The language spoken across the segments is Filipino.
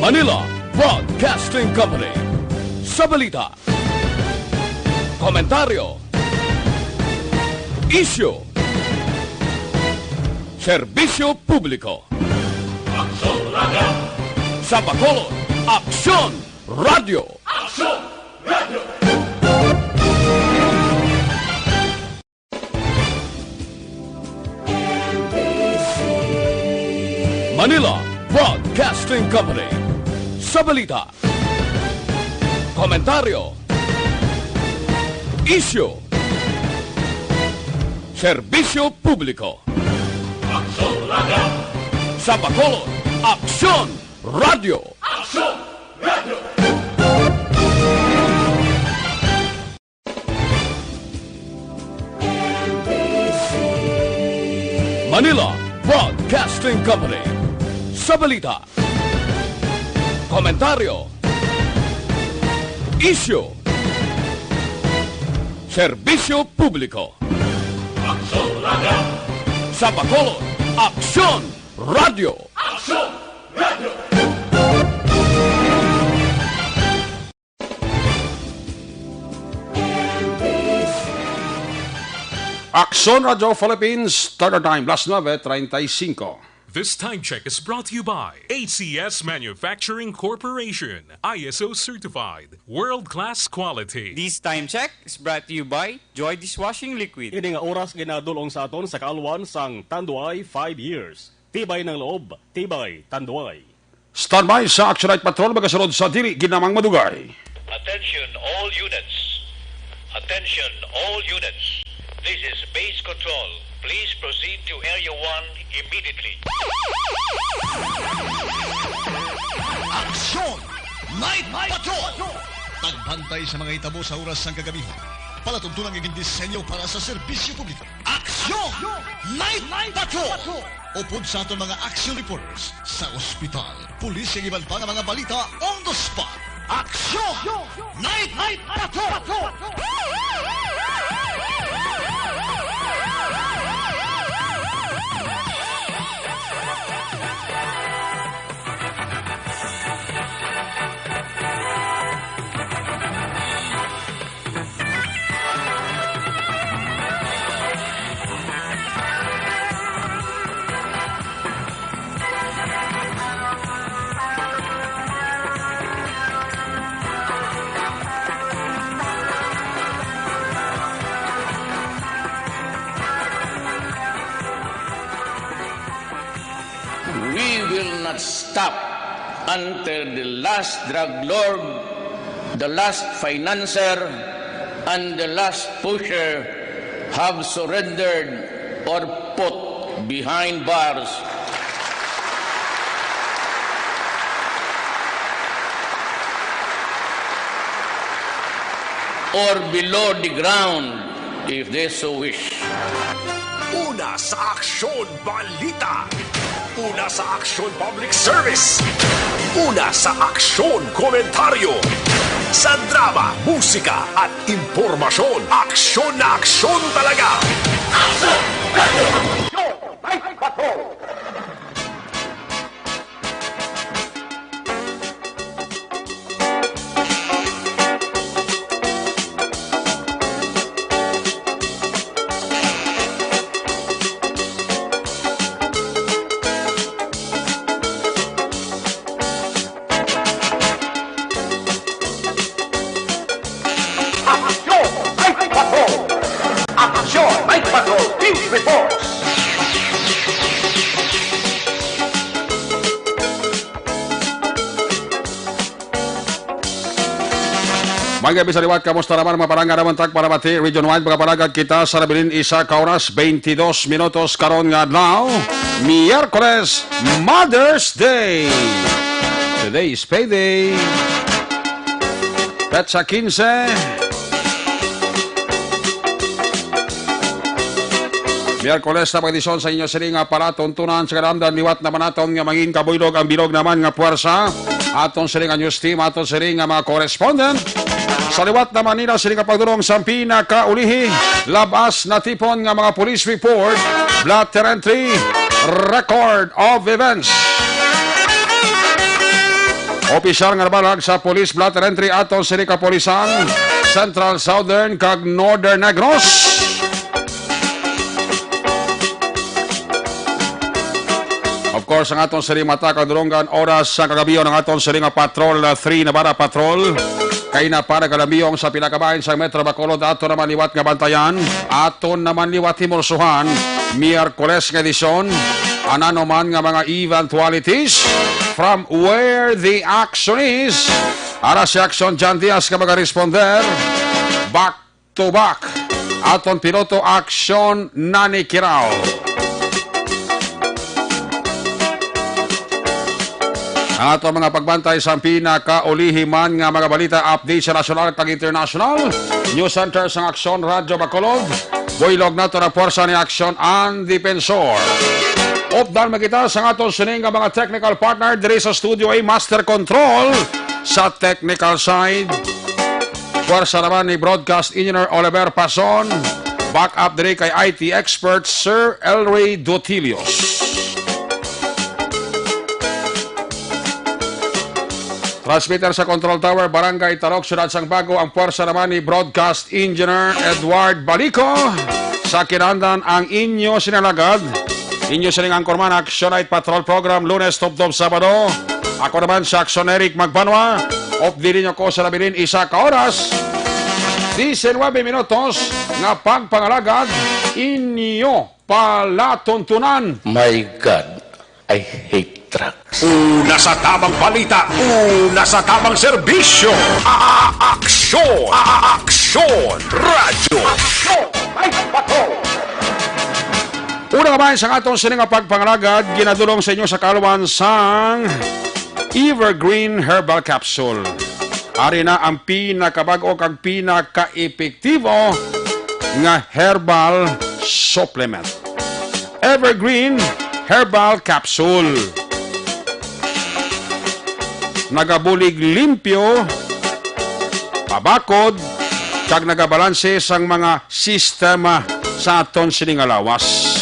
Manila Broadcasting Company. Sa balita, komentaryo, isyu, serbisyo publiko. Aksyon Radio! Sa Bacolod, Aksyon Radio! Aksyon Radio! Manila Broadcasting Company. Sa balita, komentaryo, isyu, serbisyo publiko. Aksyon Radio! Sa Bacolod, Aksyon Radio! Aksyon Radio! Manila Broadcasting Company. Sa balita, komentaryo, isyu, serbisyo publiko. Aksyon Radio! Sa Bacolod, Aksyon Radio! Aksyon Radio! Aksyon Radio Philippines, Standard Time, last 9:35. This time check is brought to you by ACS Manufacturing Corporation, ISO certified, world-class quality. This time check is brought to you by Joy Dishwashing Liquid. Ini nga oras ginadulong sa aton sa kaalwan sang Tanduay 5 years. Tibay ng loob, tibay Tanduay. Standby sa Action Night Patrol, magasunod sa dili ginamang madugay. Attention all units. Attention all units. This is base control. Please proceed to Area 1 immediately. Aksyon! Night Patrol! Tagbantay sa mga itabo sa oras ng kagabihan. Palatuntunan ng disenyo para sa serbisyo publiko. Aksyon! Night Patrol! Upod sa aton mga action reporters sa ospital, pulis yung iban pa ng mga balita on the spot. Aksyon! Night Patrol! We will not stop until the last drug lord, the last financier, and the last pusher have surrendered or put behind bars. Or below the ground, if they so wish. Una sa Aksyon Balita! Una sa Aksyon Public Service! Una sa Aksyon Komentaryo! Sa drama, musika at impormasyon, aksyon na aksyon talaga! Aksyon! Mga gabi sa liwat, kamusta naman mga parangga naman tag para bati, region-wide mga parangga kita sa Rabilin, isa ka oras, 22 minutos karon nga now, Miyerkules, Mother's Day. Today is payday. Petsa 15. Miyerkules na pagdisyon sa inyo siring nga para tuntunan sa karamdan liwat naman naton nga mangin kabuylog ang bilog naman nga puwersa. Aton siring nga news team, aton siring nga mga correspondent. Sa liwat na Manila, siling nga pagdurong sa pinakaulihi, labas na tipon nga mga police report, blatter entry, record of events. Opisyal nga nabalag sa Police Blotter Entry aton sini kapolisan Central, Southern kag Northern Negros. Of course, ang aton sini mata kadulungan oras sa kagabiyon ang aton sini nga Patrol 3 Navarra Patrol. Kay na para kalabiyong sa pinakabahin sa Metro Bacolod aton naman liwat nga bantayan, aton naman liwat himorsuhan, Miyerkules nga edisyon, anano man nga mga eventualities from where the action is. Ara si Action John Diaz ka mag-responder, back to back. Aton piloto Action Nani Kirao. Ang ato mga pagbantay sa pinakaulihiman nga mga balita update sa national kag international. News Center sa Aksyon Radyo Bacolod. Builog nato na porsa ni Aksyon ang Depensor. Updan magkita sa aton sining nga mga technical partner diri sa Studio A Master Control sa technical side. Porsa naman ni Broadcast Engineer Oliver Pason. Back up diri kay IT expert Sir Elray Dotilios. Transmitter sa Control Tower, Barangay Tarok, Syudad Sangbago, ang puwersa naman ni Broadcast Engineer Edward Balico. Sa kinandan ang inyo sinalagad. Inyo sining angkorman, Action Night Patrol Program, Lunes, Tubdob, Sabado. Ako naman sa Action Eric Magbanwa. Opdili nyo ko sa labilin, 1 ka oras. 19 minutos nga pagpangalagad, inyo palatuntunan. My God, I hate trucks. Una sa tamang balita, una sa tamang serbisyo. Aksyon! Aksyon! Radyo! Aksyon! May bato! Una kabayan sa atong sining nga pagpangalagad, ginadulong sa inyo sa kaluan sang Evergreen Herbal Capsule. Ari na ang pinakabago kag pinaka-epektibo nga herbal supplement. Evergreen Herbal Capsule. Nagabulig limpyo, pabakod, kag nagabalanse sang mga sistema sa aton sining alawas.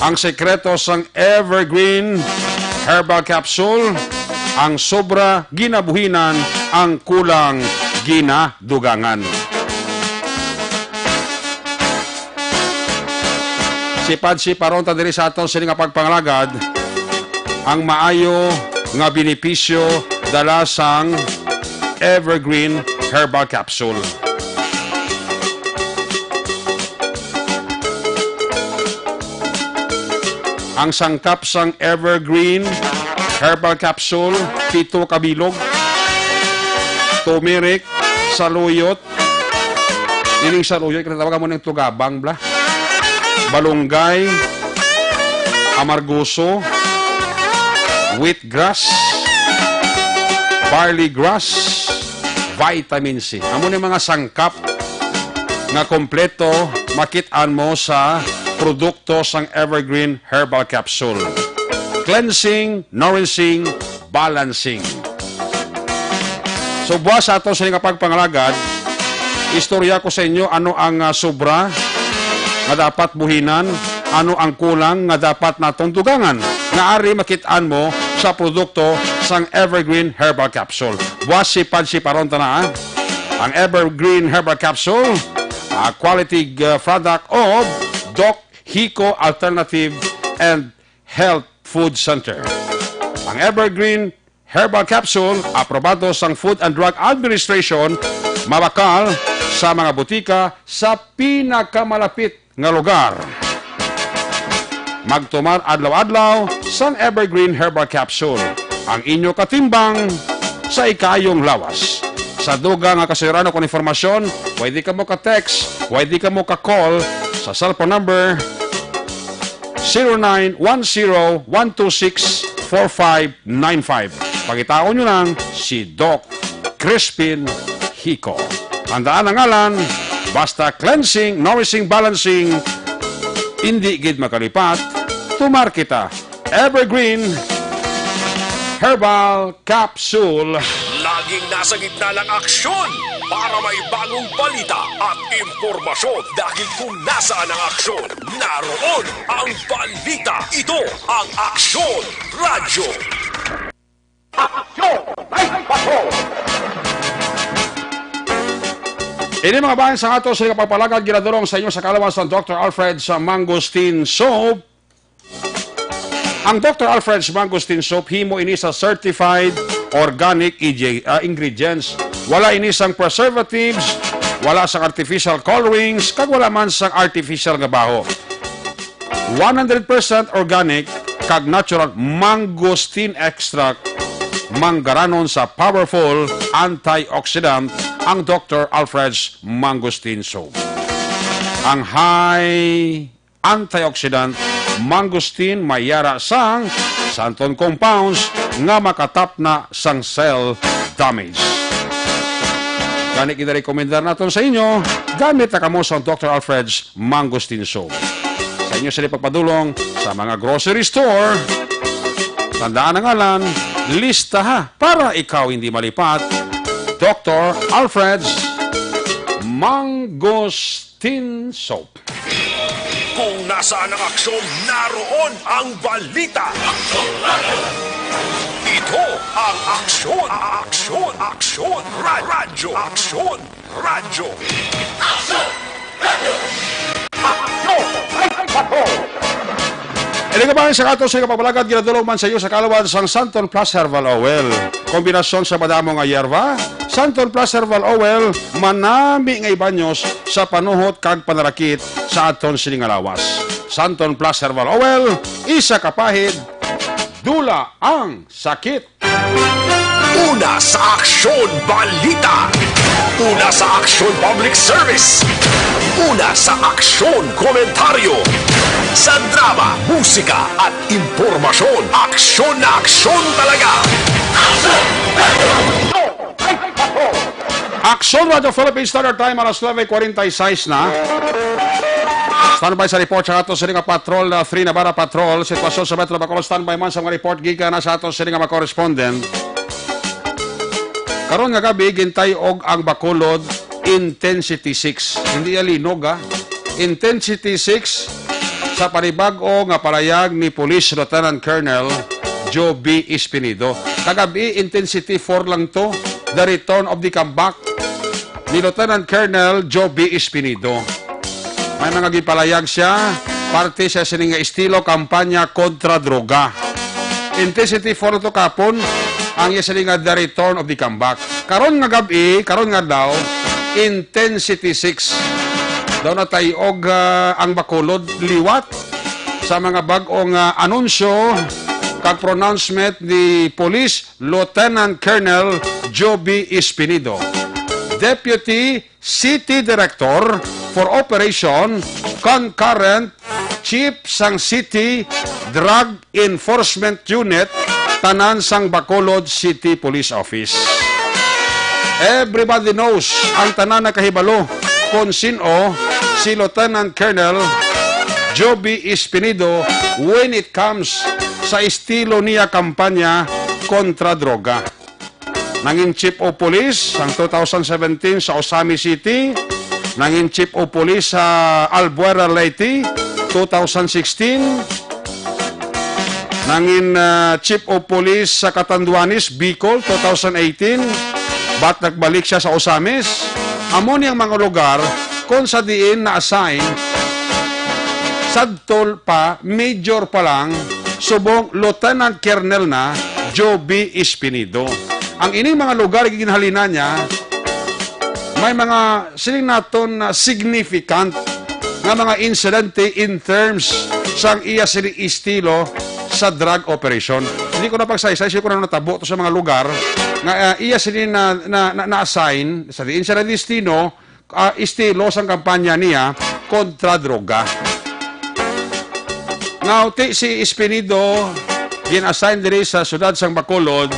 Ang sekreto sang Evergreen Herbal Capsule, ang sobra ginabuhinan, ang kulang ginadugangan. Sipad-siparon ta diri sa aton sining nga pagpangalagad, ang maayo nga benepisyo dala sang Evergreen Herbal Capsule. Ang sangkap sang Evergreen Herbal Capsule, 7 kabilog, turmeric, saluyot, ining saluyot, kinatawagan mo ng tugabang, bla, balunggay, amargoso, wheatgrass, barley grass, vitamin C. Amo ni mga sangkap nga kompleto makit-an mo sa produkto sang Evergreen Herbal Capsule. Cleansing, nourishing, balancing. So buwas sa ato sa nga pagpangalagad, istorya ko sa inyo ano ang sobra nga dapat buhinan, ano ang kulang nga dapat natong dugangan. Nga ari makit-an mo sa produkto sang Evergreen Herbal Capsule. Buwas sipad-siparon ta na. Ang Evergreen Herbal Capsule, quality product of Doc Hiko Alternative and Health Food Center. Ang Evergreen Herbal Capsule, aprobado sang Food and Drug Administration, mabakal sa mga butika sa pinakamalapit nga lugar. Magtumar adlaw-adlaw sang Evergreen Herbal Capsule, ang inyo katimbang sa ikayong lawas. Sa duga nga kasayran kung informasyon, pwede ka mo ka-text, pwede ka mo ka-call sa cellphone number 0910-126-4595. Pagitaon nyo lang si Doc Crispin Hiko. Tandaan ang ngalan, basta cleansing, nourishing, balancing, hindi gid makalipat, tumar kita. Evergreen Herbal Capsule. Laging nasa gitna ng aksyon para may bagong balita at impormasyon. Dahil kung nasaan ang aksyon, naroon ang balita. Ito ang Aksyon Radio. Aksyon! Ini mga bayan sa ato sa kapapalagad ginadulong sa inyo sa kalawas ng Dr. Alfred's Mangosteen Soap. Ang Dr. Alfred's Mangosteen Soap himo ini sa certified organic ingredients. Wala ini sang preservatives, wala sang artificial colorings, kag wala man sang artificial nga baho. 100% organic kag natural mangosteen extract manggaranon sa powerful antioxidant ang Dr. Alfred's Mangosteen Soap. Ang high antioxidant mangosteen mayara sang santon compounds nga makatap na sang cell damage. Kani kita rekomendar naton sa inyo, gamit na kamo sa Dr. Alfred's Mangosteen Soap. Sa inyo sila pagpadulong sa mga grocery store. Tandaan ang ngalan, lista ha, para ikaw hindi malipat. Dr. Alfred's Mangosteen Soap. Kung nasaan ang aksyon, naroon ang balita. Ito ang aksyon, radyo. Ini kabayan sa ato sa kapapalagad ginadulong man sa iyo sa kalawad sang Santon Plus Herbal Oil. Kombinasyon sa madamo nga yerba, Santon Plus Herbal Oil manami nga ibanyos sa panuhot kag panarakit sa aton sining lawas. Santon Plus Herbal Oil, isa kapahid, dula ang sakit. Una sa aksyon, balita. Una sa aksyon, public service. Una sa aksyon, komentaryo. Sa drama, musika at impormasyon, aksyon na aksyon talaga. Aksyon Radio Philippines Standard Time alas 9:46 na. Standby sa report sa ato sa nga patrol 3 Navarra Patrol. Sitwasyon sa Metro Bacolod, standby man sa mga report gikan na sa ato sa nga mga correspondent. Karon nga gabi gintay og ang Bacolod intensity 6. Hindi alinog ha. Intensity 6 sa panibag-o nga palayag ni Police Lieutenant Colonel Joe B. Espinido. Kagabi intensity 4 lang to. The return of the comeback ni Lieutenant Colonel Joe B. Espinido. May mga gipalayag siya, parte sa sining estilo kampanya kontra droga. Intensity 4 to kapon, ang sining the return of the comeback. Karon nga gabi, karon nga daw, intensity 6. Daw na tayo og ang Bacolod liwat sa mga bag-ong anunsyo kag pronouncement ni Police Lieutenant Colonel Joe B. Espinido, Deputy City Director for Operation Concurrent Chief sang City Drug Enforcement Unit tanan sang Bacolod City Police Office. Everybody knows ang tanan na kahibalo kung sino si Lieutenant Colonel Joe B. Espinido when it comes sa estilo niya kampanya kontra droga. Nanging Chief of Police ang 2017 sa Osami City, nanging Chief of Police sa Albuera Leyte 2016, nanging Chief of Police sa Catanduanes, Bicol 2018, ba't nagbalik siya sa Osamis? Amo niyang mga lugar kung sa diin na-assign sadtol pa, major pa lang, subong Lieutenant Colonel na Joe B. Espinido. Ang ining mga lugar ginhalina niya, may mga siling naton na significant nga mga incidente in terms sang iya siling estilo sa drug operation. Hindi ko na pagsaysay, siya ko na natabo to sa mga lugar nga iya siling na-assign sa diin sa destino estilo sang kampanya niya kontra droga. Now, si Espinido gin-assign diri sa siyudad sang Bacolod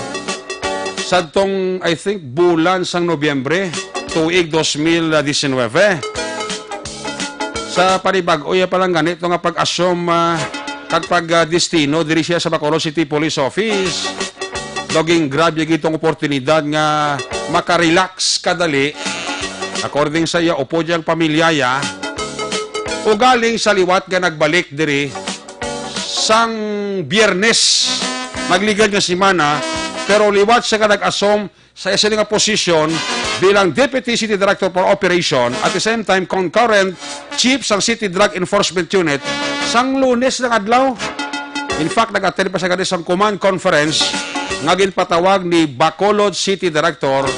sa tong, I think, bulan sang Nobyembre, tuig 2019. Sa panibag-o ya palang ganito nga pag-assume kag pag-destino diri siya sa Bacolod City Police Office. Doging grab yung itong oportunidad nga makarelax kadali. According sa iya, upo diyang pamilyaya o galing sa liwat nga nagbalik diri sang Biyernes magligad nga semana pero liwat siya ka nag-asom sa isa nga posisyon bilang Deputy City Director for Operation at the same time concurrent Chief sang City Drug Enforcement Unit sang Lunes ng adlaw. In fact, nag-attend pa siya ganit sang command conference nga ginpatawag ni Bacolod City Director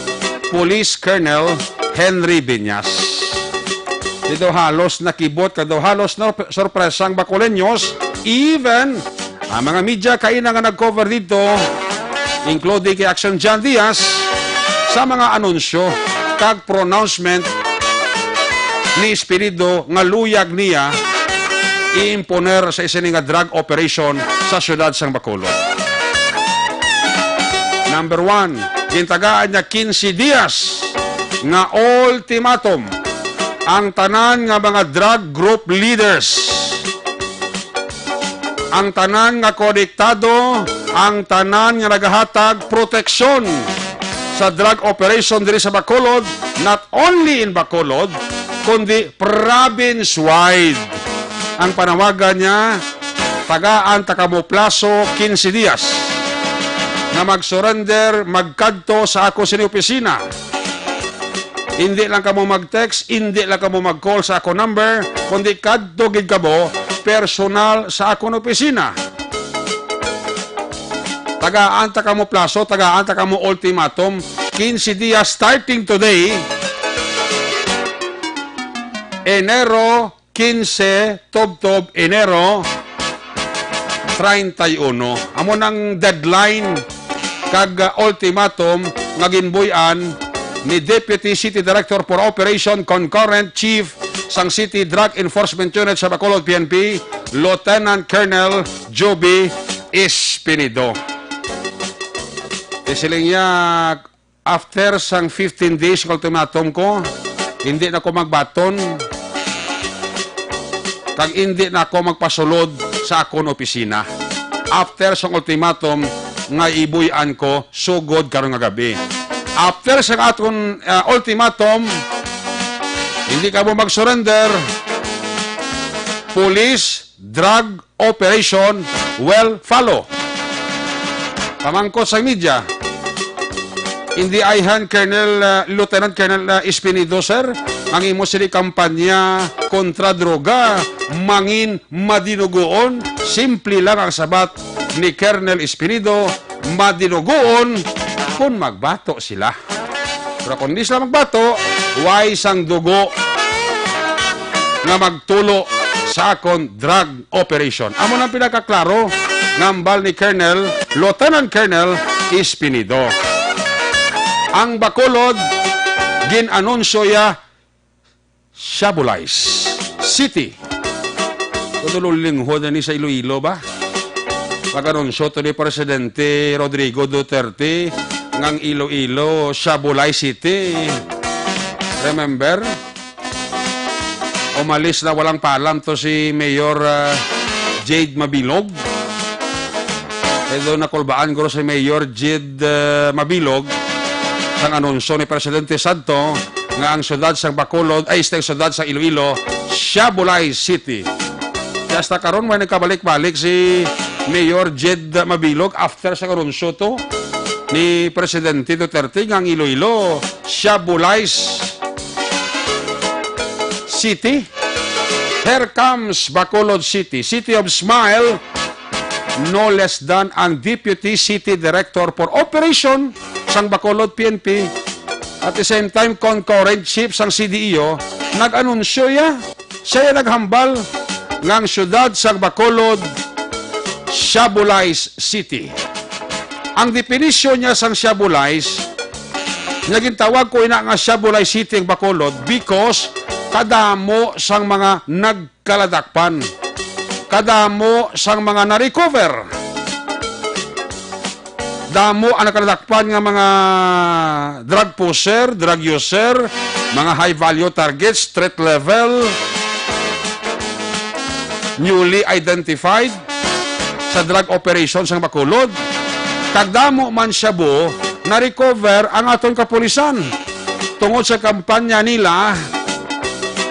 Police Colonel Henry Biñas. Dito halos nakibot, kado halos na sorpresang Bacoleños, even ang mga media kaina nga nag-cover dito, including kay Action John Diaz, sa mga anunsyo kag pronouncement ni Espirido nga luyag niya i-imponer sa isa nga drug operation sa siyudad sang Bacolod. Number 1, gintagaan niya 15 dias nga ultimatum ang tanan nga mga drug group leaders, ang tanan nga konektado, ang tanan nga nagahatag proteksyon sa drug operation diri sa Bacolod, not only in Bacolod, kundi province-wide. Ang panawagan niya, tagaan takamo plaso 15 dias na mag-surrender, magkadto sa ako sa opisina. Hindi lang kamo mag-text, hindi lang kamo mag-call sa ako number, kundi kadto gid kamo personal sa ako opisina. Tagaan takamo plaso, tagaan takamo ultimatum, 15 dias starting today, Enero 15, Tob-Tob, Enero 31. Amo nang deadline kag ultimatum nga ginbuy-an ni Deputy City Director for Operation Concurrent Chief sang City Drug Enforcement Unit sa Bacolod PNP, Lieutenant Colonel Joby Espinido. Isiling niya, after sang 15 days ultimatum ko, hindi na ko magbaton, kag hindi na ako magpasulod sa akong opisina. After sang ultimatum, nga ibuyan ko, sugod karong nga gabi. After sang atong ultimatum, hindi ka mo mag-surrender, police, drug operation will follow. Pamangkot sa media, hindi ayhan Lieutenant Colonel Espinido, sir, ang imo sili kampanya kontra droga, mangin madinugoon, simple lang ang sabat ni Colonel Espinido, madinugoon kung magbato sila. Pero kung di sila magbato, why sang dugo nga magtulo sa akong drug operation. Amo nang pinakaklaro ngambal ni Lieutenant Colonel Espinido. Ang Bacolod, gin-anunsyo ya Shabulize City. Tutululingho na ni sa Iloilo ba? Pag-anunsyo to ni Presidente Rodrigo Duterte ngang Iloilo, Shabulize City. Remember? Umalis na walang paalam to si Mayor Jade Mabilog. Ito nakulbaan ko si Mayor Jade Mabilog sang anunsyo ni Presidente Santo nga ang syudad sang Bacolod ay ang syudad sang Iloilo, Shabulize City. Hasta karon may nagkabalik-balik si Mayor Jade Mabilog after sang anunsyo to ni Presidente Duterte nga ang Iloilo, Shabulize City. Here comes Bacolod City, City of Smile, no less than ang Deputy City Director for Operation sang Bacolod PNP at the same time concurrent chief sang CDEO nag-anunsyo siya naghambal ng syudad sang Bacolod, Shabulize City. Ang definisyon niya sang Shabulize, naging tawag ko ina nga Shabulize City ang Bacolod because kadamo sang mga nagkaladakpan, kadamo sang mga na-recover, damo ang nakaladakpan nga mga drug pusher, drug user, mga high-value targets, threat level, newly identified sa drug operation sang Bacolod. Kagdamo man siya bo, na-recover ang aton kapulisan tungod sa kampanya nila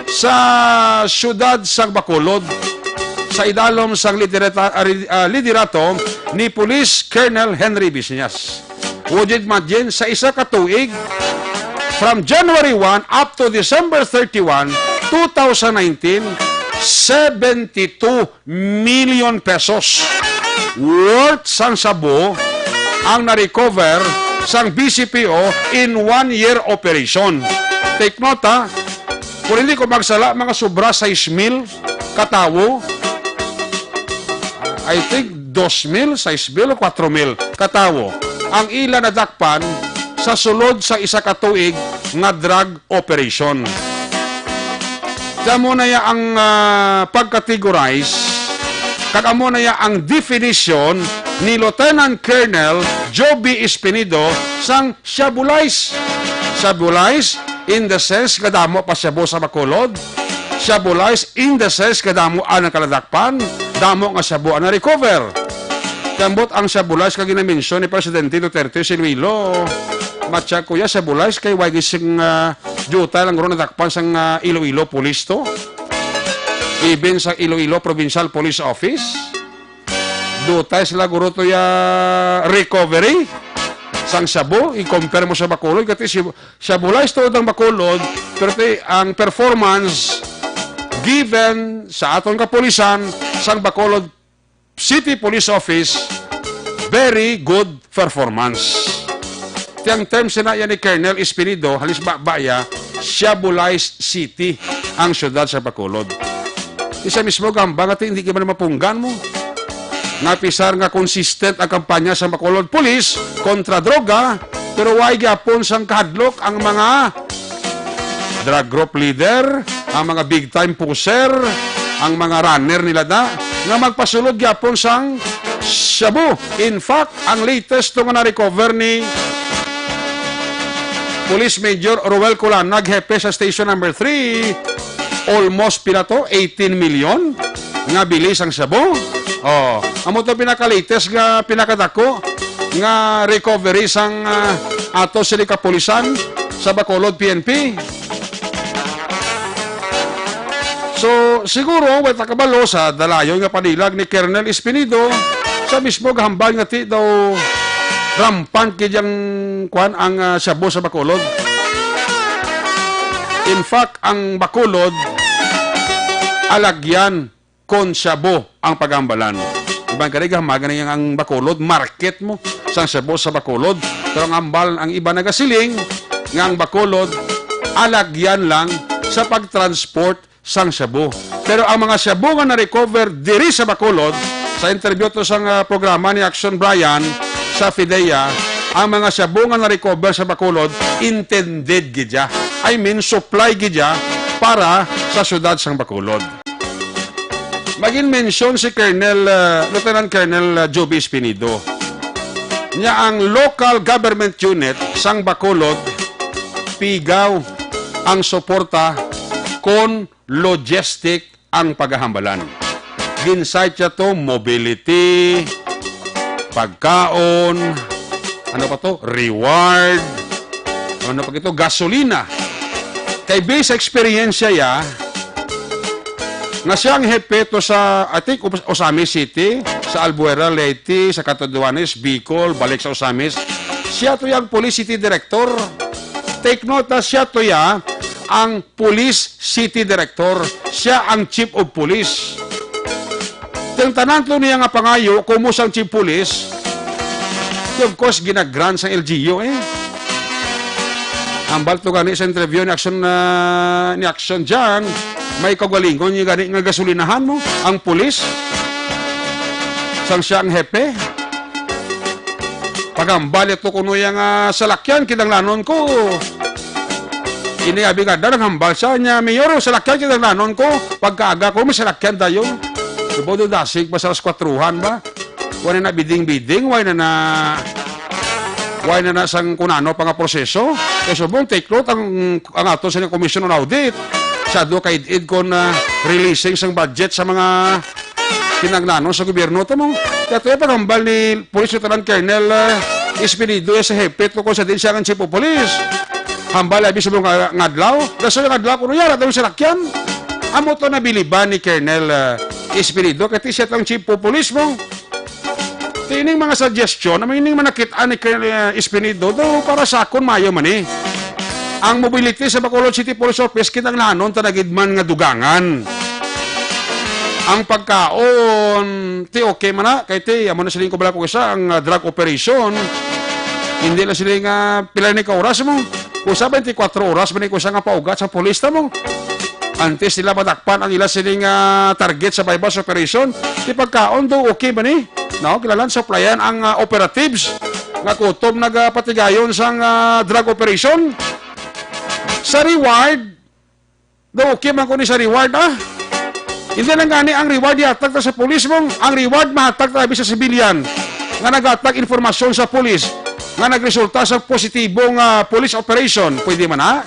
sa syudad sang Bacolod sa idalom sang liderato ni Police Colonel Henry Biñas. Wujid madyen sa isa ka tuig from January 1 up to December 31, 2019, 72 million pesos worth sang sabo ang na-recover sang BCPO in 1-year operation. Take note ha, kung hindi ko magsala, mga sobra 6,000 katawo. I think 2,000, 6,000 o 4,000 katawo ang ila na dakpan sa sulod sa isa ka tuig nga drug operation. Kamo na ya ang pagcategorize, kagamo na ya ang definition ni Lieutenant Colonel Joby Espinido sang Shabulize. Shabulize in the sense kadamo pa siyabo sa Bacolod. Shabulize in the sense kadamo ang kaladakpan, damo nga siyabo ang na-recover. Kambot ang Shabulize kag ginamensyon ni Presidente Duterte Silvilo. Matya kuya Shabulize kay wagi sing juta lang ron nadakpan sang Iloilo Police to. Even sa Iloilo Provincial Police Office. Dutay sila guro to ya recovery sang sabo, i-compare mo sa Bacolod kasi Shabulize to ang Bacolod, pero ang performance given sa aton kapulisan sang Bacolod City Police Office, very good performance. Tiyang term sinaya ni Colonel Espinido, halis baya, Shabulize City ang syudad sa Bacolod. Isa mismo gambang at hindi ka man mapunggan mo. Napisar nga consistent ang kampanya sa Bacolod Police kontra droga, pero why gyapon sang kahadlok ang mga drug group leader, ang mga big time pusher, ang mga runner nila nga magpasulod gyapon sang shabu. In fact, ang latest to nga na-recover ni Police Major Roel Colanag, hepe sa Station Number 3, almost pila to, 18 million nga bilis ang shabu. Oh, amo to pinaka-latest nga pinakadako nga recovery sang ato sila kapulisan sa Bacolod PNP. So, siguro, wala kabalo sa dalayon nga panilag ni Colonel Espinido sa mismo gahambal nga ti daw rampant kidyang kwan ang shabu sa Bacolod. In fact, ang Bacolod alagyan kon shabu ang pagambalan. Ibang kariga, magana yung ang Bacolod, market mo sang shabu sa Bacolod. Pero ang ambal, ang iba nagasiling, nga ang Bacolod, alagyan lang sa pagtransport sang shabu. Pero ang mga shabu nga na-recover diri sa Bacolod, sa interview to sang programa ni Action Brian sa FIDEA, ang mga shabu nga na-recover sa Bacolod, intended gidya. I mean, supply gidya para sa syudad sang Bacolod. Maging mention si Lieutenant Colonel Joby Espinido. Niya ang local government unit sang Bacolod, pigaw ang suporta kon logistic ang paghahambalan. Ginsite siya to, mobility, pagkaon, ano pa to, reward, ano pa ito, gasolina. Kay base experience ya, nga siyang hepe to sa, I think, Osamis City, sa Albuera, Leyte, sa Catanduanes, Bicol, balik sa Osamis. Siya to yung Police City Director. Take note na siya to ya, ang Police City Director. Siya ang Chief of Police. Yung tanan to niya nga pangayo, kumusang Chief Police, of course, ginagrant sa LGU Ang balto gani sa interview ni Action dyan, may kagalingon yung gani nga gasolinahan mo, ang pulis, sang siya ang hepe. Pagambal ito kuno yung salakyan, kinanglanon ko. Iniabi nga da, naghambal siya niya, Mayor, salakyan kinanglanon ko, pagkaaga ko, may salakyan tayo. Subodo dasig, pa sa 4-han ba? Wala na biding-biding, wala na sang kunano pa nga proseso. Kaya subong, take note, ang ato sa Commission on Audit, sa do kaid kon releasing sang budget sa mga kinagnanon sa gobyerno. Tamong, kaya ito yung pagambal ni Police Lieutenant Colonel Espinido sa hepe, to ko sa din siya ang Chief of Police. Hambal, abi subong ngadlaw. Daso yung ngadlaw, kuno yan, at yung salakyan. Amo to nabiliban ni Colonel Espinido, kaya siya ang Chief of Police mo. Tining mga suggestion, ining mga nakitaan ni Colonel Espinido, daw para sa akon mayo man Ang mobility sa Bacolod City Police Office kitang nanon tanagidman nga dugangan. Ang pagkaon, ti okay man na, kay ti, amo na siling ko bala ko isa, ang drug operation, hindi na siling pila ni ka oras mo. Kung sa 24 oras, man ko isa nga paugat sa polista mo. Antes nila matakpan ang ila siling target sa bypass operation, ti pagkaon do okay ba ni? No, kilalan supplyan ang operatives nga kutom nagpatigayon sang drug operation. Sa reward, do okay man ko ni sa reward Hindi lang gani ang reward ihatag ta sa pulis mong, ang reward mahatag ta sa sibilyan nga naghatag informasyon sa pulis nga nagresulta sa positibong police operation. Pwede man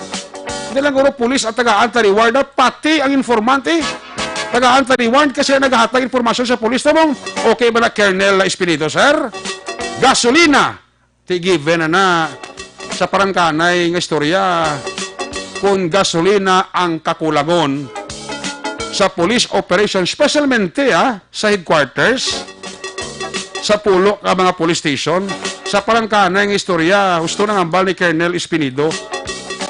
Hindi lang guro pulis at tagaan ta reward pati ang informante tagaan ta reward kasi naghatag informasyon sa pulis mong. Okay ba na Colonel Espinito, sir? Gasolina ti given na sa parangkanay nga istorya kung gasolina ang kakulangon sa police operation, specialmente sa headquarters, sa pulo ka mga police station, sa parangkanay ng istorya, gusto nang ambal ni Colonel Espinido,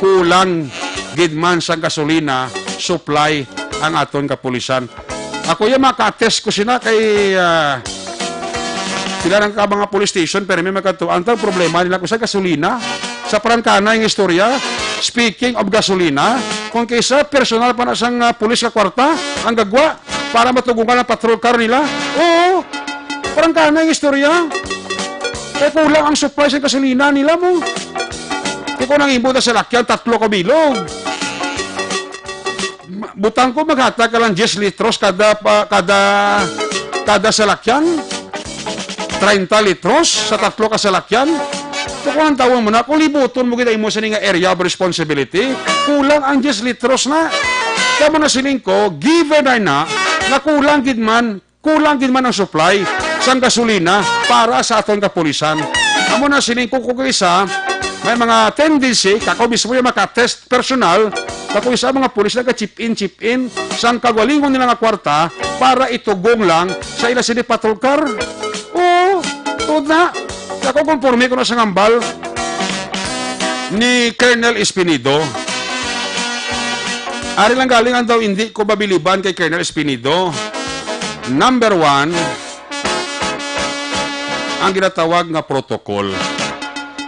kulang gidman sa gasolina, supply ang aton kapulisan. Ako yung makatest ko sina kay sila ng mga police station, pero may magkatuan. Ang problema nila kung sa gasolina, sa parangkanay ng istorya, speaking of gasolina, kung kaysa personal pa na sang pulis ka kwarta, ang gagwa, para matugungan ang patrol car nila, oo, parang kanay yung istorya. Kaya kulang ang supply sa gasolina nila mo. Kaya kung nang ibuta sa lakyan, 3 kabilog. Butang ko maghatag ka lang 10 litros kada salakyan. 30 litros sa 3 kasalakyan. So kung ang tawag mo na, kung libuton mo kita mo sa nga area of responsibility, kulang ang 10 litros na. Kaya mo na siling ko, given na kulang gidman ang supply sa gasolina para sa aton kapulisan. Amo na siling ko kung isa, may mga tendency, kako mismo yung makatest personal, kako isa mga pulis na ka-chip in, sang kagalingon nila nga kwarta para itugong lang sa ila sini patrol car. Oo, tuod na. Ako konforme ko na sa ngambal ni Colonel Espinido. Ari lang galingan daw hindi ko babiliban kay Colonel Espinido. Number 1, ang ginatawag nga protocol.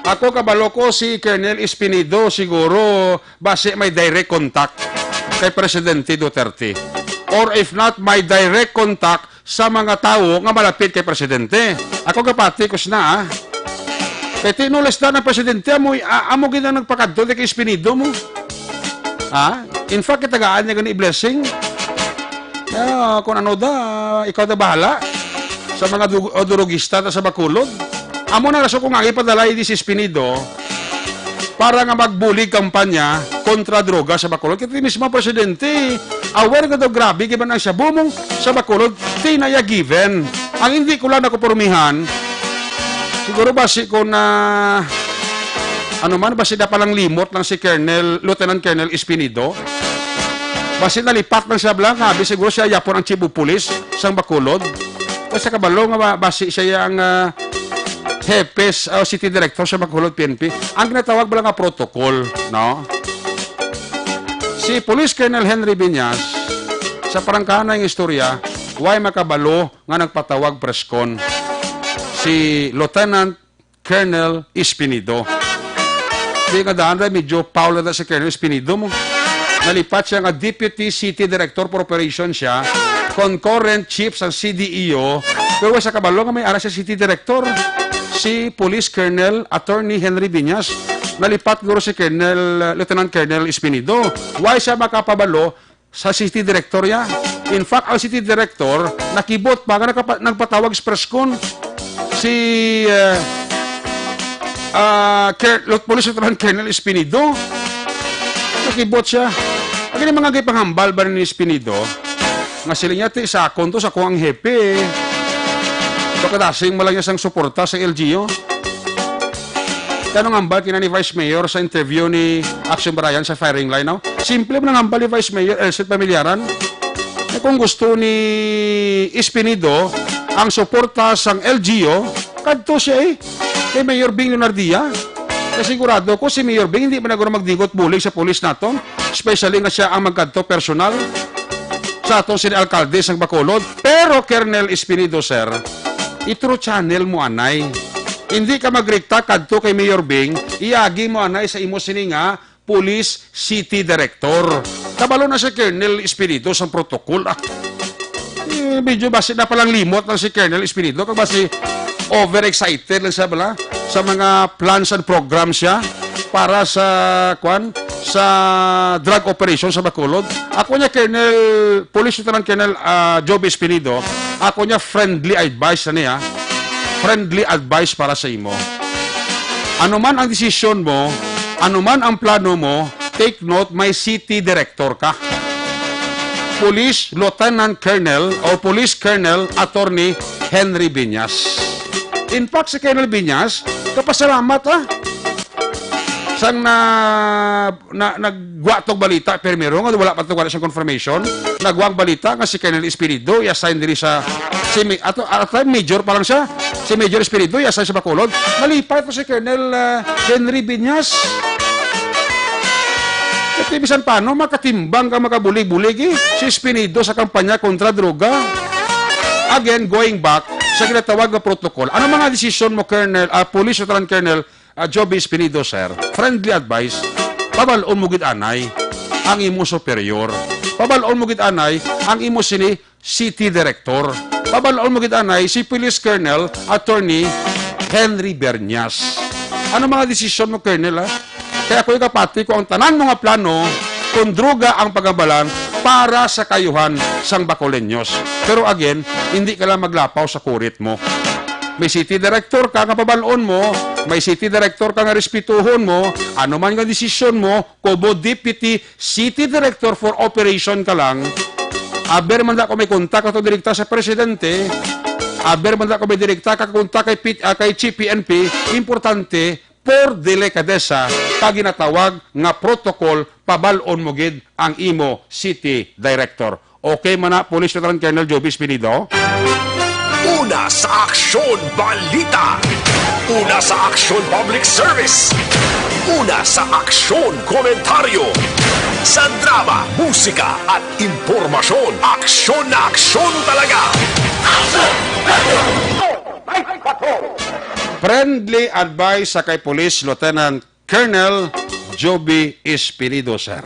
Ako kabalo ko si Colonel Espinido siguro base may direct contact kay Presidente Duterte. Or if not, may direct contact sa mga tao nga malapit kay Presidente. Ako kapati ko na kaya tinulas na ng Presidente amo gina nagpakadol kay Espinido mo. In fact, kitagaan niya gani blessing. Kung ano ikaw na bahala sa mga durugista na sa Bacolod. Amo na raso kung nga ipadalay di si Espinido para nga magbulig kampanya kontra droga sa Bacolod. Kaya mismo Presidente, aware ka daw grabe, giban ang siya bumong sa Bacolod, tinaya given. Ang hindi ko lang nakupormihan, siguro basi ko na basi na palang limot lang si Lieutenant Colonel Espinido. Basi nalipat lang siya blang, siguro siya yapon ang chief of police sang Bacolod. Kasi kabalo nga basi siya ang Hepes City Director sa Bacolod PNP. Ang ginatawag ba lang nga protocol, no? Si Police Colonel Henry Viñas, sa parangkanay ng istorya, why makabalo nga nagpatawag preskon si Lieutenant Colonel Espinido. Di nga daan medyo Paula na si Colonel Espinido mo. Nalipat siya nga Deputy City Director for Operations siya, concurrent chief sa CDEO, pero sa kabalo nga may ara sa City Director, si Police Colonel Attorney Henry Viñas. Nalipat guro si Lieutenant Colonel Espinido. Why siya makapabalo sa City Director ya? In fact, ang City Director, nakibot pa nga nagpatawag sa preskon si Police Lieutenant Colonel Espinido. Nakibot siya. Ang mga gaypanghambal ba ni Espinido, nga sila niya sa konto sa kuang hepe. Pagkadasing malang niya sang suporta sa LGU. Tanong hambal kina ni Vice Mayor sa interview ni Action Brian sa firing line now. Simple mo nang hambal ni Vice Mayor Elset Pamilyaran. Kung gusto ni Espinido ang suporta sang LGU, kadto siya kay Mayor Bing Leonardia. Kasi sigurado ko si Mayor Bing hindi man naguro magdigot bulig sa pulis naton, especially nga siya ang magkadto personal sa aton si alkalde sang Bacolod. Pero Colonel Espinido sir, itro channel mo anay. Hindi ka magrikta kadto kay Mayor Bing, iagi mo anay sa imo sini nga Police City Director. Kabalo na si Colonel Espinido sa protocol. Medyo basi na palang limot ng si Colonel Espinido kag basi overexcited lang siya bala sa mga plans and programs siya para sa drug operation sa Bacolod. Ako niya Police Lieutenant Colonel Joby Espinido, ako niya friendly advice na niya. Friendly advice para sa imo. Ano man ang desisyon mo, ano man ang plano mo, take note, may city director ka. Police Lieutenant Colonel o Police Colonel Attorney Henry Biñas. In fact, si Colonel Biñas, kapasalamat sang nagwatog balita primero nga wala pa wala siyang confirmation, nagwang balita nga si Colonel Espirido i-assign diri sa Major pa lang siya. Si Major Espirido i-assign sa Bacolod. Malipat pa si Colonel Henry Biñas. Ito bisan paano makatimbang ka makabulig-bulig si Espirido sa kampanya kontra droga. Again, going back sa ginatawag na protocol. Ano mga desisyon mo, Police Lieutenant Colonel Joby Espinido, sir? Friendly advice, pabalon mo gid anay ang imo superior. Pabalon mo gid anay ang imo sini city director. Pabalon mo gid anay si Police Colonel Attorney Henry Bernias. Ano mga desisyon mo, Colonel, Kaya ako'y kapati ko ang tanan mga plano kung droga ang pagabalan para sa kayuhan sang Bacoleños. Pero again, hindi ka lang maglapaw sa kurit mo. May city director ka nga pabaloon mo, may city director ka nga respetuhon mo, ano man nga desisyon mo, kubo deputy city director for operation ka lang, aber man da ko may kontak ato direkta sa presidente, aber man da ko may direkta ka kontak kay Chief PNP, importante, por delikadesa, kaginatawag nga protocol, pabaloon mo gid ang imo city director. Okay man na, Police Lieutenant Colonel Joby Espinido? Una sa aksyon, balita. Una sa aksyon, public service. Una sa aksyon, komentaryo. Sa drama, musika at impormasyon. Aksyon na aksyon talaga. Friendly advice sa kay Police Lieutenant Colonel Joby Espinido, sir.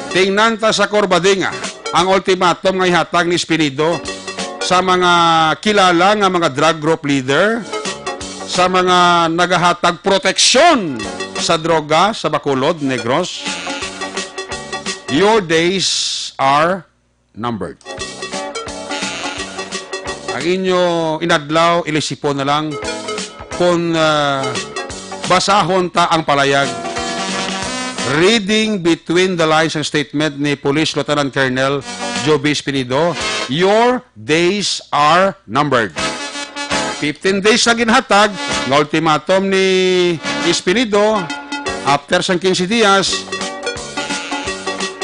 Tingnan ta sa Corbadinga ang ultimatum nga ihatag ni Espinido sa mga kilala nga mga drug group leader, sa mga nagahatag proteksyon sa droga sa Bacolod, Negros. Your days are numbered. Ang inyo inadlaw, ilisipon na lang kung basahon ta ang palayag. Reading between the lines ang statement ni Police Lieutenant Colonel Joby Espinido, your days are numbered. 15 days na ginhatag ng ultimatum ni Espinido. After sang 15 dias,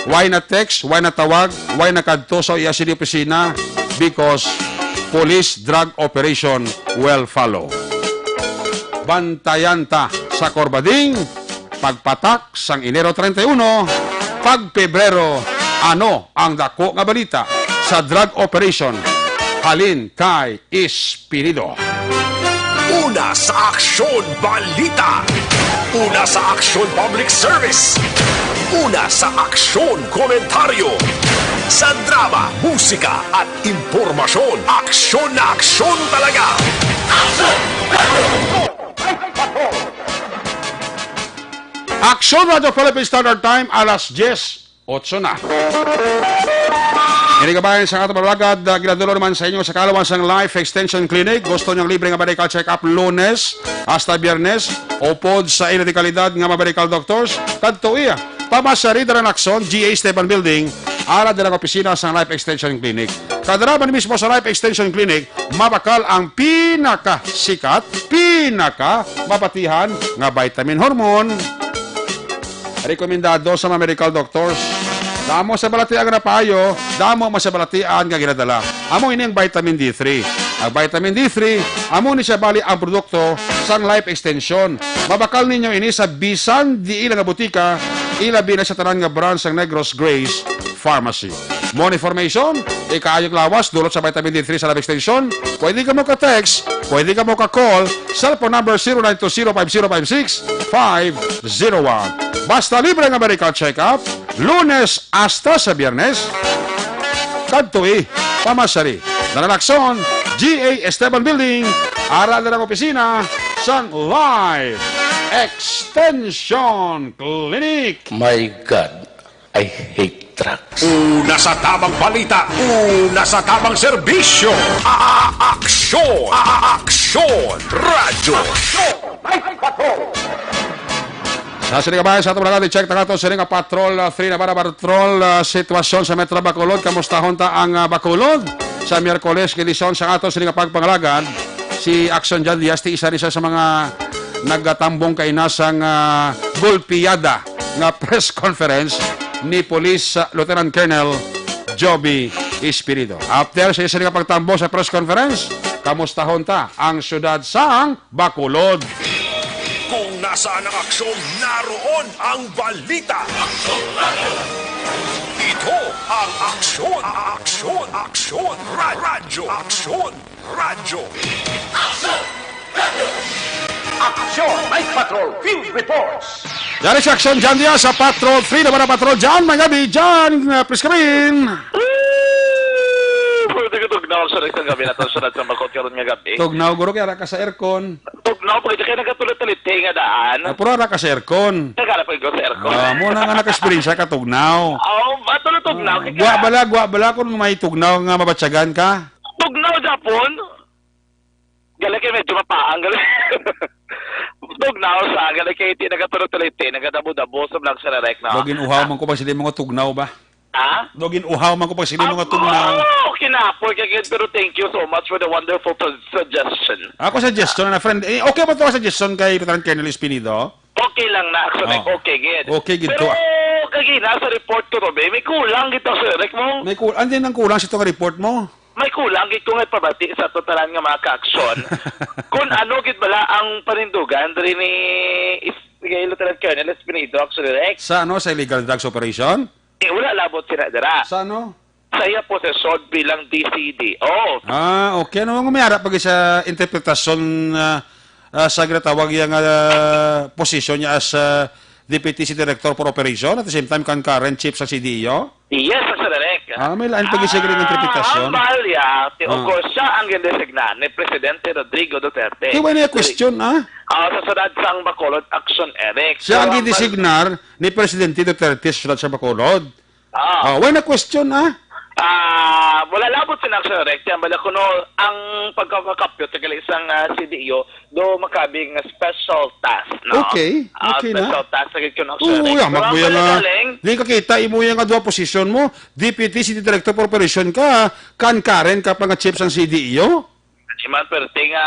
why na text, why na tawag, why na kadto sa iya sini opisina? Because police drug operation will follow. Bantayan ta sa Corbading, pagpatak sang Enero 31, pag Pebrero, ano ang dako nga balita sa drug operation halin kay Espinido. Una sa aksyon, balita. Una sa aksyon, public service. Una sa aksyon, komentaryo. Sa drama, musika at impormasyon. Aksyon na aksyon talaga. Aksyon Radio Philippine Standard Time, alas 10:08 na. Ini kabayan sa atong balagad, ginadulo naman sa inyo sa kalawan sang Life Extension Clinic. Gusto niyang libre nga medical check-up Lunes hasta Biyernes. Upod sa ila di kalidad nga medical doctors. Kadto iya, pamasari daran akson, GA Esteban Building, ala dalang opisina sa Life Extension Clinic. Kadaraman mismo sa Life Extension Clinic, mabakal ang pinakasikat, mapatihan nga vitamin hormone. Rekomendado sa mga medical doctors. Damo sa balatian nga napayo, damo mo sa balatian nga ginadala. Amo ini ang vitamin D3. Ang vitamin D3, amo ni siya bali ang produkto sang life extension. Mabakal ninyo ini sa bisan di ila nga butika, ilabi na sa tanan nga branch sang Negros Grace Pharmacy. More information, ikaayog lawas, dulot sa vitamin D3 sa life extension. Pwede ka mo ka-text, pwede ka mo ka-call, cellphone number 0920-5056-501. Basta libre nga medical check-up, lunes hasta sa biyernes. Kadtoy, pamasari. Nanalakson, GA Esteban Building, aral na ng opisina, Sun Life Extension Clinic. My God, I hate trucks. Una sa tamang balita, una sa tamang serbisyo. Aksyon! Aksyon! Radyo! Night Patrol! Sa sining kabayan, sa itong mga check na ito, sining Patrol 3 na para patrol sitwasyon sa Metro Bacolod. Kamustahon ta ang Bacolod? Sa Miyerkules, edisyon sa ato sining pagpangalagad, si Action Jan Diaz, isa rin siya sa mga nagtambong kainasang golpiyada nga press conference ni Police Lieutenant Colonel Joby Espirido. After sa isa rin pagtambong sa press conference, kamustahon ta ang syudad sang Bacolod. Kung nasaan ang aksyon, naroon ang balita. Ito ang aksyon, aksyon, aksyon, radyo, aksyon, radyo. Aksyon, Night Patrol, Field Reports. Yan si Action Jan Diaz sa Patrol 3 na para patrol. Jan, may gabi. Jan, please come in. Pwede ko tugnaw sa next gabi na ito sunod sa makot karon nga gabi. Tugnaw, guro, kaya ka sa aircon. Tugnaw, pwede kayo nagkatulit-tulit nga daan. Puro ka sa aircon. Nagkala po ko sa aircon. Muna nga naka-experience ka tugnaw. Matulog tugnaw. Gwa bala kung may tugnaw nga mabatsagan ka. Tugnaw, Japon? Galay kayo medyo mapaang. Tugnaw sa, galay kayo iti nagkatulit-tulit, nagkadabo-dabo sa vlog sa narek na. Dogin uhaw man ko pag sila mga tugnaw ba? Ha? Dogin uhaw man ko pag sila mga tugnaw. Kinapoy kagad, pero thank you so much for the wonderful suggestion. Ako suggestion na friend. Okay ba ito suggestion kay Lieutenant Colonel Espinido? Okay lang na, actually. Oh. Okay, good. Okay, good Pero, to. kagina sa report ko to, be, may kulang gito sa rek mo. May kulang. Andyan ang kulang sa itong report mo. May kulang gito nga pabati sa totalan nga mga ka-aksyon. Kung ano gid bala ang panindugan diri ni Lieutenant Colonel Espinido, actually, rek. Sa ano? Sa illegal drugs operation? Wala labot sila dira. Sa ano? Saya posesyon bilang DCD. Oh. Okay. Ano nga mayara pag sa interpretasyon sa ginatawag yung position niya as Deputy City Director for Operation at the same time concurrent chief sa CDO? Yes, sa direct. May lain pag sa ginang interpretasyon. Ang balya, of course, siya ang gindesignan ni Presidente Rodrigo Duterte. Di ba niya question, sa sunod sang Bacolod Action, Eric. Siya ang gidesignar ni Presidente Duterte sa Bacolod. Why na question, Wala labot sinaksyon, Eric. Yan, bala kuno, ang pagkakakapyot sa isang CDO, do makabing special task, no? Okay. Okay na. Special task sa kinakasyon, Eric. Oo, magbuya nga. Di ka kita, imuya nga doon posisyon mo. Deputy City Director for Operation ka, concurrent ka pa nga chief ng CDO. Man, pero tinga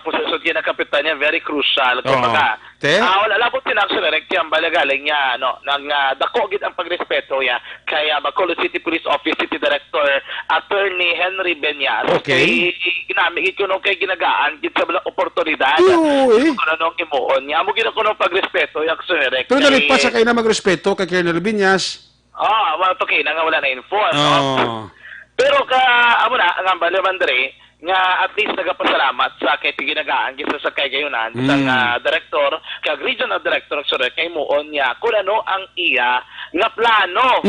posisyon kinakapitan niya, very crucial. Kumbaga, wala labot sinaksyon, Eric. Yan, bala galing niya, no? Nang dako gid ang pagrespeto niya. Kaya Bacolod City Police Office City Director Attorney Henry Benyas. Okay. Ginamit ko nung kay ginagaan gid sa mga oportunidad. Kung anong imuon niya. Amo ko nung pagrespeto yung Eric. Pero nalipas sa kayo na magrespeto kay Colonel Benyas. Wala to kayo na nga wala na-inform. No? Pero amo na, ang balibandre, nga at least nagapasalamat sa kay tiginagaan gisa sa kay gayunan sang director kag regional director sorry kay muon niya kun ano ang iya nga plano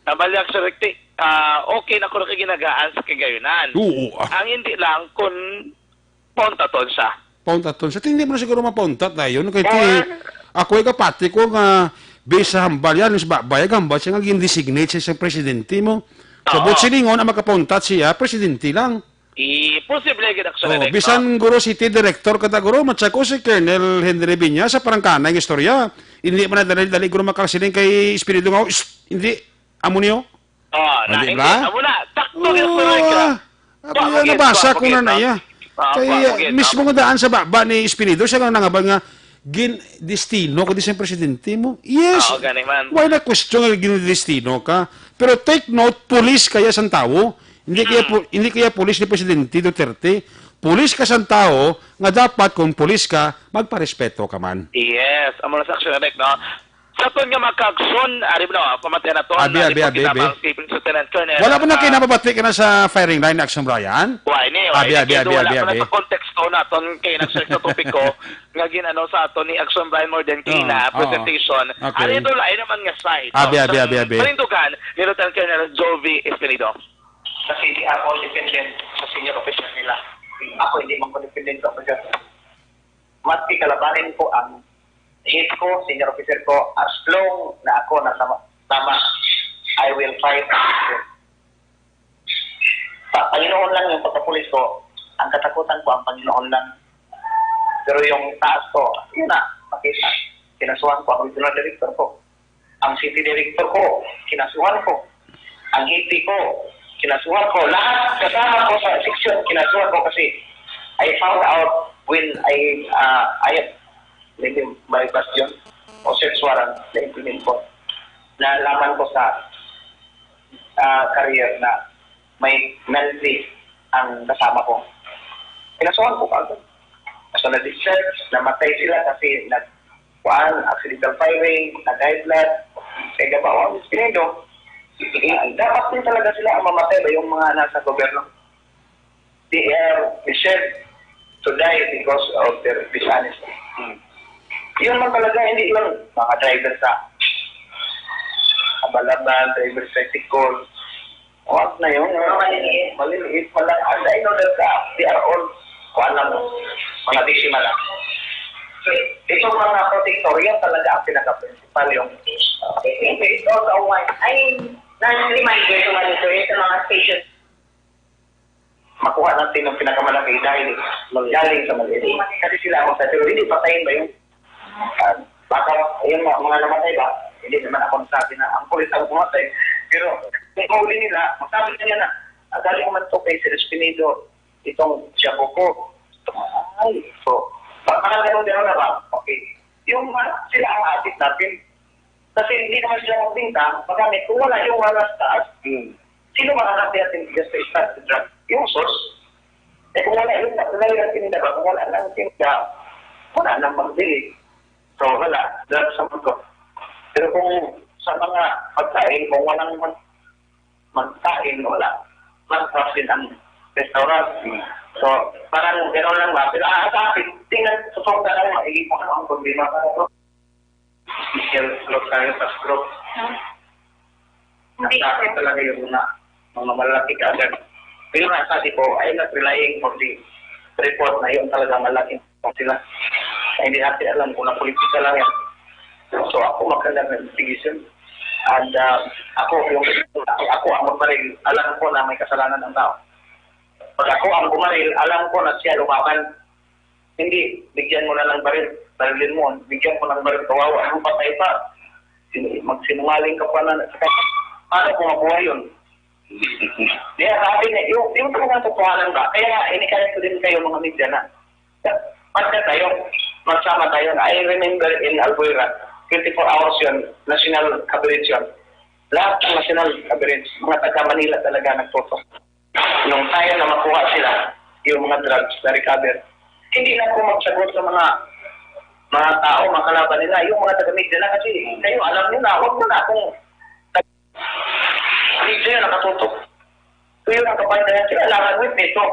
nabalyak sa okay na kuno kay ginagaan sa kay gayunan ang hindi lang kun pontaton siya hindi mo na siguro mapuntat na yun kay ako ay kapati ko nga based sa hambal yan is bayag hambal siya nga gindesignate siya sa presidente mo so but silingon ang makapuntat siya presidente lang. Posible gidak sa director. Bisan guro city director kada guro matsako si Colonel Henry Binya sa parangkana ng istorya. Hindi man dali guro makasiling kay Espirido nga hindi amo niyo. Amo na. Takto Apo nabasa ko na iya. Kay mismo nga daan sa baba ni Espirido siya nga nangabang nga destino ko di sa presidente mo. Yes. Why na question nga destino ka? Pero take note, police kaya sang tao. Hindi kaya pulis ni Presidente Duterte. Pulis ka sang tao, nga dapat kung pulis ka, magparespeto ka man. Yes, amo na sa action direct, no? Sa ton nga makagson, ari no, pamatayan na to. Abi. Wala pa na kayo nababati ka na sa firing line, Action Brian? Why ni? Abi. Wala pa na sa context ko na ton kay nag-search sa topic ko nga ginano sa ato ni Action Brian more than kina presentation. Okay. Ari do lain naman nga side. Abi. Parindugan ni Lieutenant Colonel Jovi Espinido. Kasi di ako dependent sa senior officer nila. Ako hindi man ko dependent sa officer. Mati kalabanin ko ang hit ko, senior officer ko, as long na ako nasa tama, I will fight. Panginoon lang yung pagkapulis ko, ang katakutan ko ang Panginoon lang. Pero yung taas ko, yun na, makita. Kinasuhan ko ang regional director ko. Ang city director ko, kinasuhan ko. Ang hipi ko, kinasuhan ko. Lahat kasama ko sa section, kinasuhan ko kasi I found out when I maybe my bastion o search warrant na implement ko. Nalaman ko sa career na may mentality ang kasama ko. Kinasuhan ko kagad. So na-discharge, namatay sila kasi accidental firing, nag-high blood, kaya gabawang Espinido. Dapat din talaga sila ang mamatay ba yung mga nasa gobyerno. They are deserved to die because of their dishonesty. Yun man talaga, hindi yun. Mga driver sa Abalaban, driver sa Tikol. What na yun? Maliliit pala. And I know that they are all mga biktima lang. So, itong mga protector, yan talaga ang pinaka-principal yung It's also one. Reminder to monitor sa mga stations. Makuha natin ang pinakamalaki dahil galing sa maliit. Kasi sila ako sa pero hindi patayin ba yung baka yung mga namatay ba? Hindi naman ako nasabi na ang pulis ang pumatay. Pero kung mahuli nila, masabi niya na galing naman ito kay Sir Espinido itong siya ko. So, baka gano'n na ba? Okay. Yung sila ang atit natin. Kasi hindi naman sila magbinta, magamit. Kung wala yung wala sa taas, sino makakapit natin just to start the drug? Yung source. Kung wala yung tinda ba? Kung wala lang tinda, wala nang magbili. So, wala. Drug sa mundo. Pero kung sa mga pagkain, kung walang magkain, wala. Mag-profit ang restaurant. So, parang gano'n lang ba? Pero sa akin, tingnan, susok na lang, maigipon na ang problema. Michelle Rosario sa stroke. Nasakit talaga yung mga malaki ka agad. Pero nasabi ko, I'm not relying on the report na yun talaga malaki sila. Hindi natin alam kung na politika lang yan. So ako magkanda ng investigation. And ako ang bumaril, alam ko na may kasalanan ng tao. Pag ako ang bumaril, alam ko na siya lumaban. Hindi, bigyan mo na lang barilin mo, bigyan mo ng baril, kawawa, anong patay pa? Magsinungaling ka pa na, paano kung mabuhay yun? Kaya sabi niya, yung talagang tutuhanan ba? Kaya inikayat ko din kayo mga media na, magsama tayo. I remember in Albuera, 24 hours yun, national coverage yun. Lahat ng national coverage, mga taga-Manila talaga nagtutok. Nung tayo na makuha sila, yung mga drugs na recover, hindi na po magsagot sa mga tao, mga kalaban nila, yung mga taga-media na kasi kayo alam nila, huwag mo na kung media nakatutok. So yun ang kapandayan, kailangan witness to.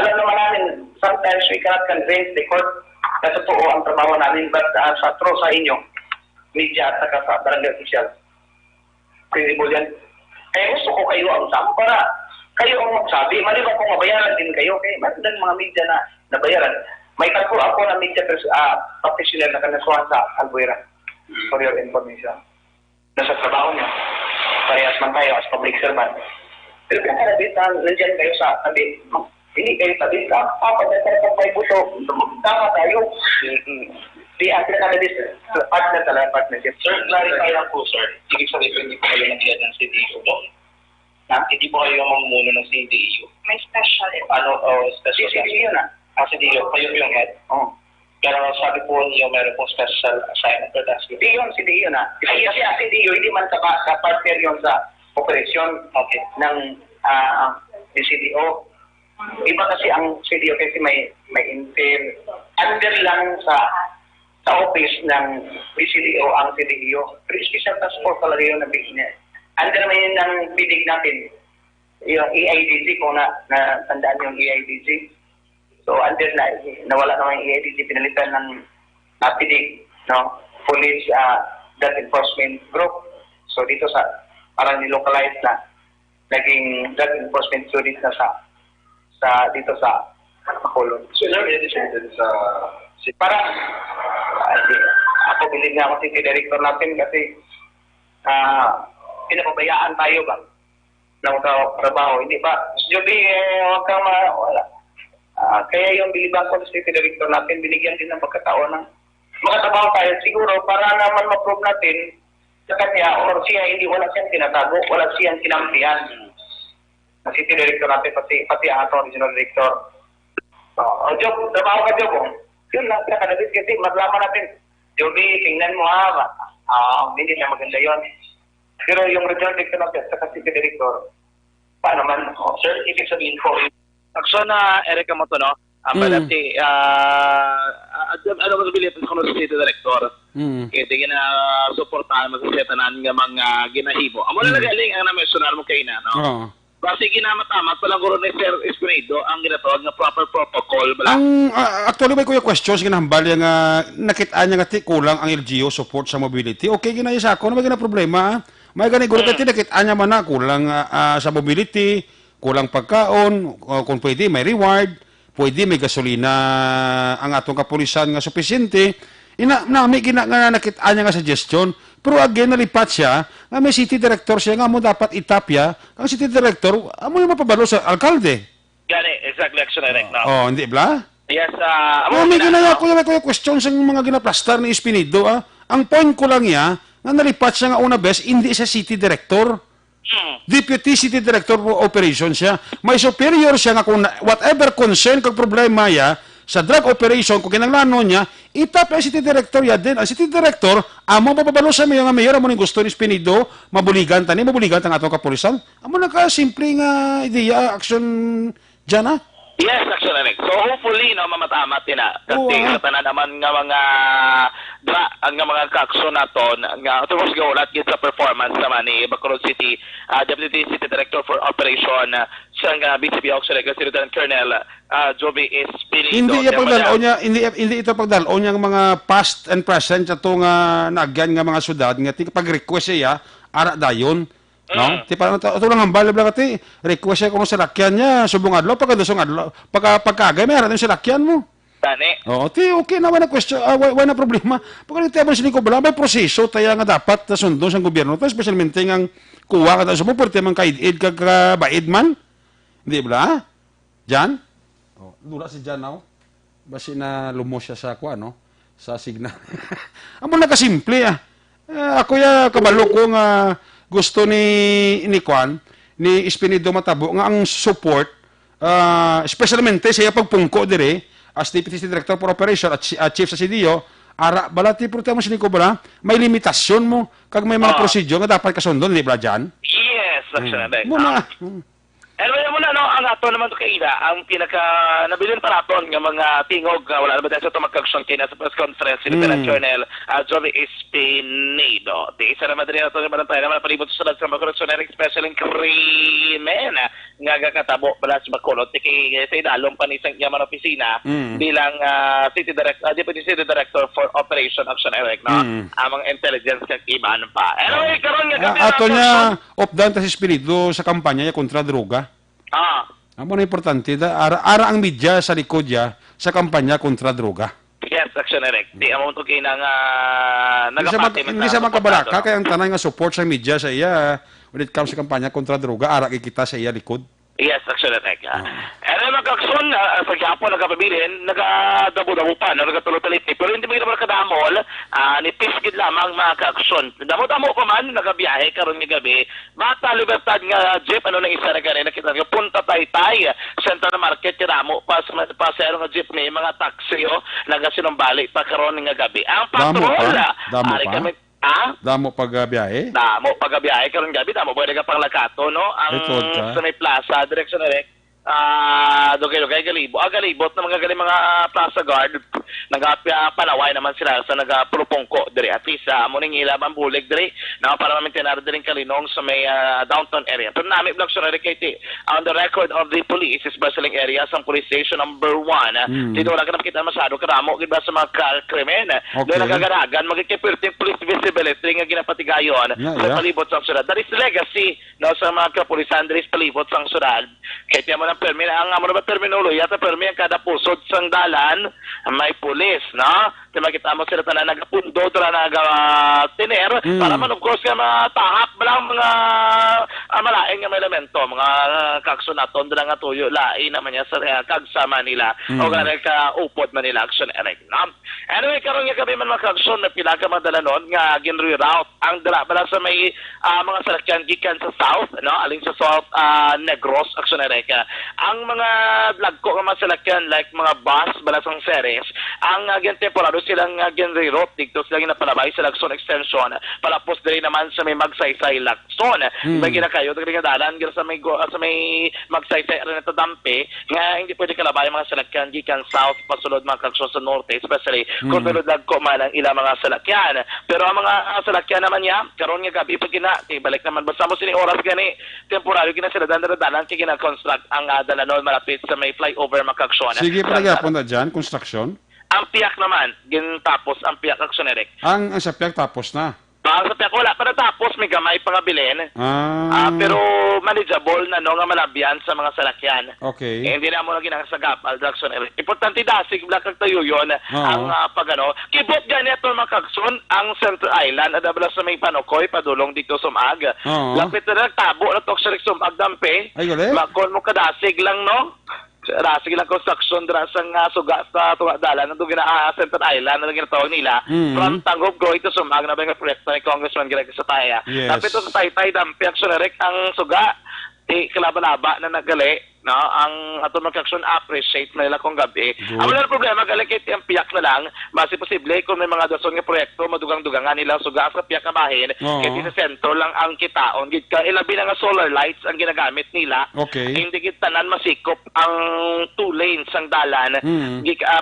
Alam naman namin, sometimes we cannot convince the court na totoo ang trabaho namin, but sa true sa inyo, media at saka sa barangay official, credible yan. Kaya gusto ko kayo ang sama para kayo ang magsabi. Maliban kung mabayaran din kayo, kaya magandang mga media na nabayaran. May kalpo ako na media practitioner na kanasuhan sa Albuera for your information. Nasa trabaho niya. Parehas man tayo as public servant. Pero kaya kanabit na nandiyan kayo sa tabi. Hindi kayo tabi ka. Papadatan ka kayo buto. Tama tayo. Di atin kanabit. Partnership. Sir, clarify lang po, sir. Ibig sabihin, hindi po kayo nag-iad ng CDU doon. Hindi po kayo mamumuno ng CDU. May special. Special? CDU na. CDU. Kayo po yung head. Pero sabi po niyo, meron pong special assignment for that. CDU na. Kasi CDU, hindi man sa partner yun sa operasyon ng CDO. Iba kasi ang CDO kasi may intel. Under lang sa office ng CDO ang CDO. Pero special task force talaga yung nabigyan. Under na yun ng bidig natin. Yung EIDG, kung tandaan yung EIDG. So under na, nawala naman yung EIDG, pinalitan ng PIDIG, no? Police Drug Enforcement Group. So dito parang nilocalize na, naging Drug Enforcement Unit na dito sa Bacolod. So ilang edition sa... Parang, ako bilib na ako si director natin kasi pinapabayaan tayo ba ng trabaho, hindi ba? Joby, huwag kang wala. Kaya yung biliban ko sa director natin, binigyan din ng pagkataon ng makatrabaho tayo siguro para naman ma-prove natin sa kanya or siya hindi wala siyang tinatago, wala siyang kinampihan. Na city director natin, pati ang atong regional director. Job, trabaho ka, Job. Yun lang, kanabit kasi matlaman natin. Joby, tingnan mo hindi na maganda yun. Pero yung regional director natin, sa city director, paano man, sir, ibig sabihin ko, aksyon na Erika mo to, no? Balati, ano mo sabihin ko sa city director? Kaya tingin na supportahan mo sa setanan ng mga ginahibo. Amo na nagaling ang na-mentionar mo kayo na, no? Basi ginamatamat palang guro ni Sir Espinido ang ginatawag na proper protocol. Actually, may kuya questions, ginahambal yung nakitaan niya nga kulang ang LGU support sa mobility. Okay, ginaya sa ako, may gina problema. May ganit guro kati nakitaan niya man na kulang sa mobility, kulang pagkaon, kung pwede may reward, pwede may gasolina ang atong kapulisan nga sufisyente. Nami nga nakitaan niya nga suggestion. Pero again, nalipat siya nga may city director siya nga mo dapat itapya. Ang city director, amo yung mapabalo sa alkalde. Gani, exactly action direct now. Hindi ba? Yes, may ginaya ko yung questions ang mga ginaplastar ni Espinido. Ang point ko lang nga nalipat siya nga una best, hindi siya city director. Deputy City Director for Operations siya. May superior siya nga kung whatever concern kag problema ya sa drug operation, kung kinanglano niya, itap ang City Director ya din. Ang City Director, amo mapabalo sa mayor nga mayor, amo ning gusto ni Espinido, mabuligan ang atong kapulisan. Amo na ka simple nga idea, action dyan Yes, action direct. So hopefully, no, mamatamat din na. Kasi tanan naman nga mga ka-action naton, nga tungkol sa ulat sa performance naman ni Bacolod City, Deputy City Director for Operation, siyang BCP Auxiliary Lieutenant Colonel Joby Espinido. Hindi ito pagdalo niya mga past and present ato nga naagyan nga mga syudad nga pag-request siya ara dayon. No? Ti parang ito lang hambal lang kati request siya kung sa lakyan niya subong adlaw pagkadusong adlaw pagkagay may haratin sa lakyan mo. Tani. Okay na wala question wala problema. Pagka table sini ko bala may proseso taya nga dapat sundo sa gobyerno ta especialmente ang kuha ka sa mo perti man kaid kag baid man. Di ba? Jan? Dula si Jan now. Basi na lumos siya sa kwa no sa signal. Amo na kasimple ako ya kabalo ko nga gusto ni Kwan, ni Espinido Matabo, nga ang support, especialmente siya pagpungko dire, as Deputy Director for Operation at Chief sa CDO, ara, balati po tayo mo siniko ba may limitasyon mo, kag may mga procedure nga dapat kasundon, di ba dyan? Yes, actually. Muna. Anyway, muna, no, ang ato naman ito kaila, ang nabilin pa naton ng mga tingog, wala naman tayo sa tumagkagsyon kina sa press conference, si Lieutenant Colonel Joby Espinido. Di isa naman rin nato naman tayo naman palibot sa lahat sa mga korreksyoner, special in krimen, nga kakatabo pala sa Bacolod, sa idalong pa ni St. Yaman Opisina, bilang Deputy City Director for Operation Action Eric, no? Amang intelligence kag iban pa. Anyway, karon nga ato niya, off-down ta si Espinido sa kampanya niya kontra droga. Amo na importante ara ang media sa likod niya sa kampanya kontra droga. Yes, action direct. Di amo to kay nang hindi sa makabalaka kay ang tanay nga support sa media sa iya when it comes sa kampanya kontra droga ara kita sa iya likod. Yes, actually, ano nag-aksyon, sa Japon, nagkapabilin, nagdabo-dabo pa, nagkatuloy-talit. Pero hindi mo naman nakadamol, nipiskid lamang mga ka-aksyon. Damo-damo pa man, nagabiyahe, karon nga gabi, Bata Libertad nga jeep, ano nang isa na gani, nakita nga, punta Taytay, Central Market, kiramo, pasero nga jeep, may mga taxi, nagasinumbalik pa karon nga gabi. Ang patrol, ari kami, Damo pagbiyahe? Damo pagabiyahe karon gabi damo pwede ka pang Lakato no ang Likod ka? sa may plaza direksyon na rek dugay galibot na mga gali mga plaza guard panaway naman sila sa nagapropongko dire at least mo ning ilabang bulig dire na para maintenar dire kalinong sa may downtown area pero nami block sure kay on the record of the police especially area sa police station number 1 dito wala ka nakita masyado karamo gid ba sa mga krimen do nagagaragan magkipirting police visibility nga ginapatigayon sa palibot sa syudad that is legacy no sa mga kapulisan dire sa palibot sa syudad kay tiyan mo ng permi ang amo na perminulo yata permi ang kada pusod sang dalan may pulis no di makita mo sila tanan nagapundo tra tiner para man of course nga matahap lang mga malaing nga elemento mga kaksunaton dala nga tuyo lain naman niya sa kagsama nila o ganun ka upot man nila action no anyway karon nga kami man makaksyon na pila ka madalanon nga ginreroute ang dala bala sa may mga salakyan gikan sa south no aling sa South Negros action ang mga lagko nga masalakyan like mga bus balasang series ang agent temporado silang ginreroute dito sila ginapalabay sa Lacson extension palapos diri naman sa may Magsaysay Lacson bagina kayo diri nga dalan sa may Magsaysay rin ito dampe nga hindi pwede kalabay mga salakyan gikan south pasulod mga kagsyon sa norte especially kung lagko man ang ilang mga salakyan pero ang mga salakyan naman niya karon nga gabi pag balik naman basta mo sini oras gani temporaryo gina sila dalan kay gina-construct ang dalanon malapit sa may flyover makaksyon. Sige pala gyapon na dyan, construction? Ang piyak naman, gintapos ang piyak aksyon Eric. Ang sa piyak tapos na? Ang sa piyak wala pa natapos, may gamay pa nga bilhin. Pero manageable na no nga malabyan sa mga salakyan. Okay. Hindi na mo na ginasagap al aksyon Eric. Importante dasig black kag tayo yon ang pagano. Kibot ganito makaksyon ang Central Island adabla sa may Panokoy padulong dito sa Sumag. Lapit na nagtabo na tok sa Sumag dampe. Ay gali. Makon mo kadasig lang no. Rasig lang construction dra sang suga sa tunga dalan nang gina Central Island na ginatawag nila from Tangog go ito sumag na ba nga proyekto ni Congressman Greg Sataya. Tapos ito sa Taytay dampi action direct ang suga kalaban-laba na nagali no ang ato mag-action appreciate na nila kung gabi. Ang wala problema galikit ang piyak na lang base posible kung may mga dason nga proyekto madugang-dugangan nila suga sa piyak kabahin kaya sa sentro lang ang kitaon gid ka ilabi na nga solar lights ang ginagamit nila hindi gid tanan masikop ang 2 lanes ang dalan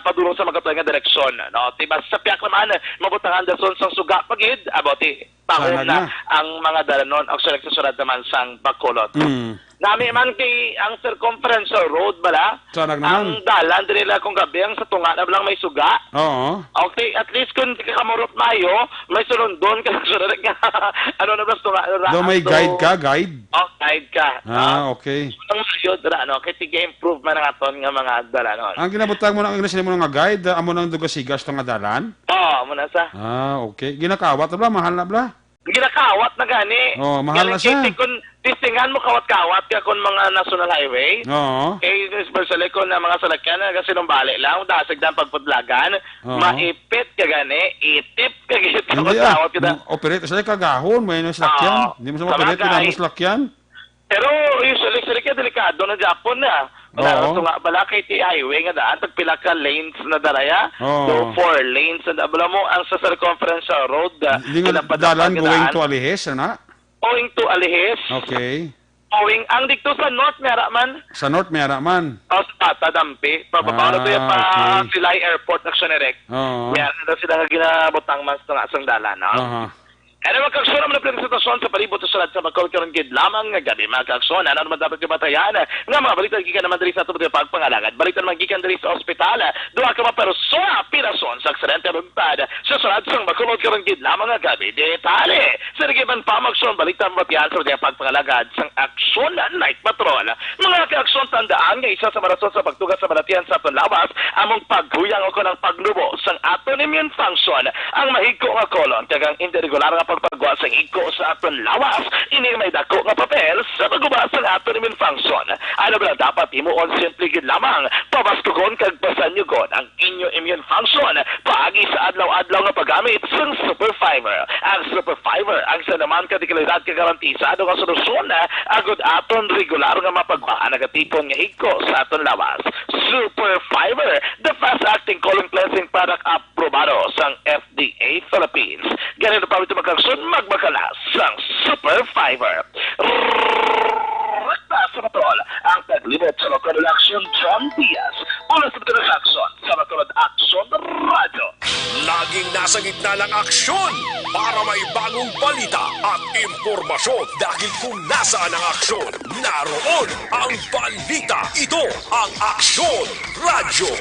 padulong sa magatoy nga direksyon no diba sa piyak naman mabutangan dason sang suga pagid aboti taon na ang mga dalanon ang seleksyonad naman sang Bacolod. Nami man kay ang circumference road bala ang dalan din nila kung gabi ang sa tunga na lang may suga. Okay, at least kung di ka kamurot mayo may sulundon ka sunod nga ano na ba tunga do may guide ka guide guide ka okay ang mayo dra no kay tige improve man ang aton nga mga dalanon ang ginabutang mo nang English mo nga guide amo nang dugasigas to nga dalan muna sa okay ginakawat na mahal na bla ginakawat na gani mahal na siya kung tistingan mo kawat-kawat ka kung mga national highway especially kung na mga salakyan na kasi numbali lang dasig na pagpudlagan maipit ka gani itip ka git kawat-kawat kita operate sa kagahon may salakyan hindi mo sa operate na salakyan pero usually ka delikado na Japon na wala nga bala kay highway nga daan pagpila ka lanes na daraya so 4 lanes na dabla mo ang sa circumference road dalan going to Alihes na owing to Alihes okay owing ang dikto sa north mera man sa Tadampi pababa na doon pa Silay Airport na Xenerec meron na sila ginabotang mas nga sang dalan ano magkaksyon naman ang presentasyon sa palibot sa sa magkaroon gid lamang nga gabi magkaksyon ano naman dapat kabatayan nga mga balita gikan naman diri sa ato pagpangalagad balita naman gikan diri sa ospital duha ka mga persona pirason sa aksidente bantad sa sulad sang magkaroon gid lamang nga gabi detale sa giban pamaksyon balita matiyan sa pagpangalagad sang aksyon night patrol mga kaaksyon tandaan nga isa sa marason sa pagtugas sa balatian sa aton lawas among paghuyang o kanang paglubo sang aton immune function ang mahigko nga kolon kagang irregular nga pagpagwa sa iko sa aton lawas ini may dako nga papel sa pagguba sa aton immune function ano ba dapat himuon simple gid lamang pabastugon kag pasanyugon ang inyo immune function paagi sa adlaw-adlaw nga paggamit sang Super Fiber ang Super Fiber ang sa naman kadikalidad ka garantisado nga solusyon agud aton regular nga mapagwa nagatipon nga iko sa aton lawas Super Fiber the fast acting colon cleansing product aprobado sang FDA MMDA Philippines. Ganito pa ito magkaksyon magmakalas ng Super Fiber. Rekta sa patrol ang taglimot sa lokal na aksyon John Diaz. Mula sa patrol na aksyon sa patrol na aksyon radyo. Laging nasa gitna ng aksyon para may bagong balita at impormasyon dahil kung nasaan ang aksyon, naroon ang balita. Ito ang Aksyon Radyo.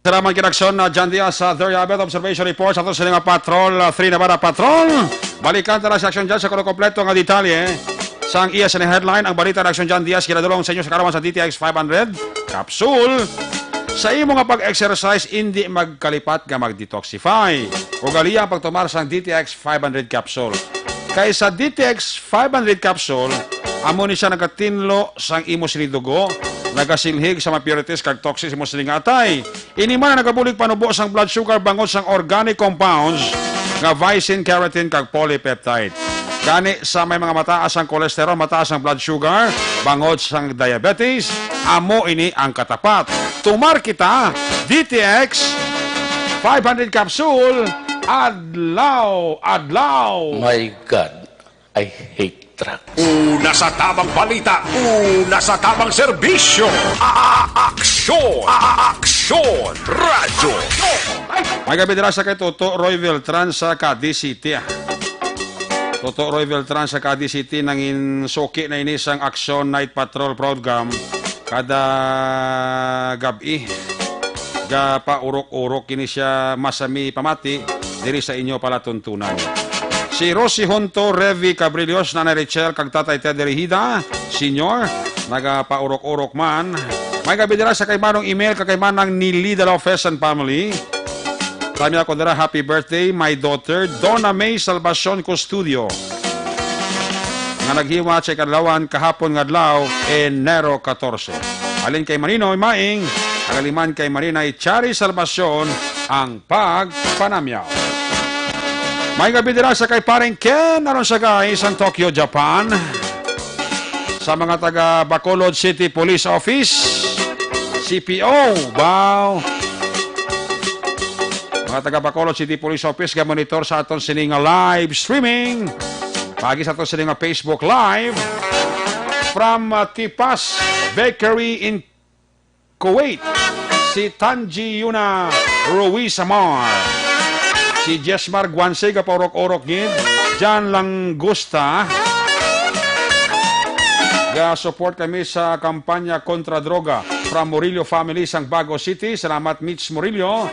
Salamat kinaksyon na John Diaz sa Doriabet Observation Report sa ito sa nga Patrol 3 Nevada Patrol. Balikan tala sa aksyon dyan sa kompleto nga detalye. Sa ang iyas na headline, ang balita ng aksyon John Diaz kinadulong sa inyo sa karawan sa DTX 500 Capsule. Sa imo nga pag-exercise, hindi magkalipat nga mag-detoxify. O galiya ang pagtumar sa DTX 500 Capsule. Kaya sa DTX 500 Capsule, amo ni siya nagatinlo sang imo sinidugo, nagasilhig sa mapurities kag toxic imo silingatay. Ini man nagabulig panubo sang blood sugar bangod sang organic compounds nga vicin, keratin kag polypeptide. Gani sa may mga mataas ang kolesterol, mataas ang blood sugar, bangod sang diabetes, amo ini ang katapat. Tumar kita, DTX 500 capsule, adlaw. My God, I hate truck. Una sa tamang balita, una sa tamang serbisyo. Aksyon Radyo. May gabi dira sa kay Toto Roy Beltran sa Cadiz City. Toto Roy Beltran sa Cadiz City nangin soki na ini sang Action Night Patrol program kada gabi. Pa urok-urok kini siya masami pamati diri sa inyo palatuntunan. Si Rosie Honto, Revi Cabrillos, Nanay Richel, kag Tatay Ted Derihida, Senior, nagapaurok-urok man. May gabi dira sa kaymanong email, kakaymanang Nili de Lopez and Family. Kami ako dira, happy birthday, my daughter, Donna May Salvacion Custodio. Nga naghiwa sa kadlawan kahapon nga adlaw, Enero 14. Alin kay Maninoy Maing, agaliman kay Marinay Chari Salvacion, ang pagpanamyaw. May gabi dira sa kay paring Ken aron sa guys ang Tokyo, Japan. Sa mga taga Bacolod City Police Office, CPO, wow. Mga taga Bacolod City Police Office, ga-monitor sa aton sining live streaming. Pagi sa aton sining Facebook Live from Tipas Bakery in Kuwait. Si Tanji Yuna Ruiz Amar. Si Jesmar Guanse, kapaurok-urok gid. Jan Langusta. Ga-support kami sa kampanya kontra droga from Murillo family sang Bago City. Salamat Mitch Murillo.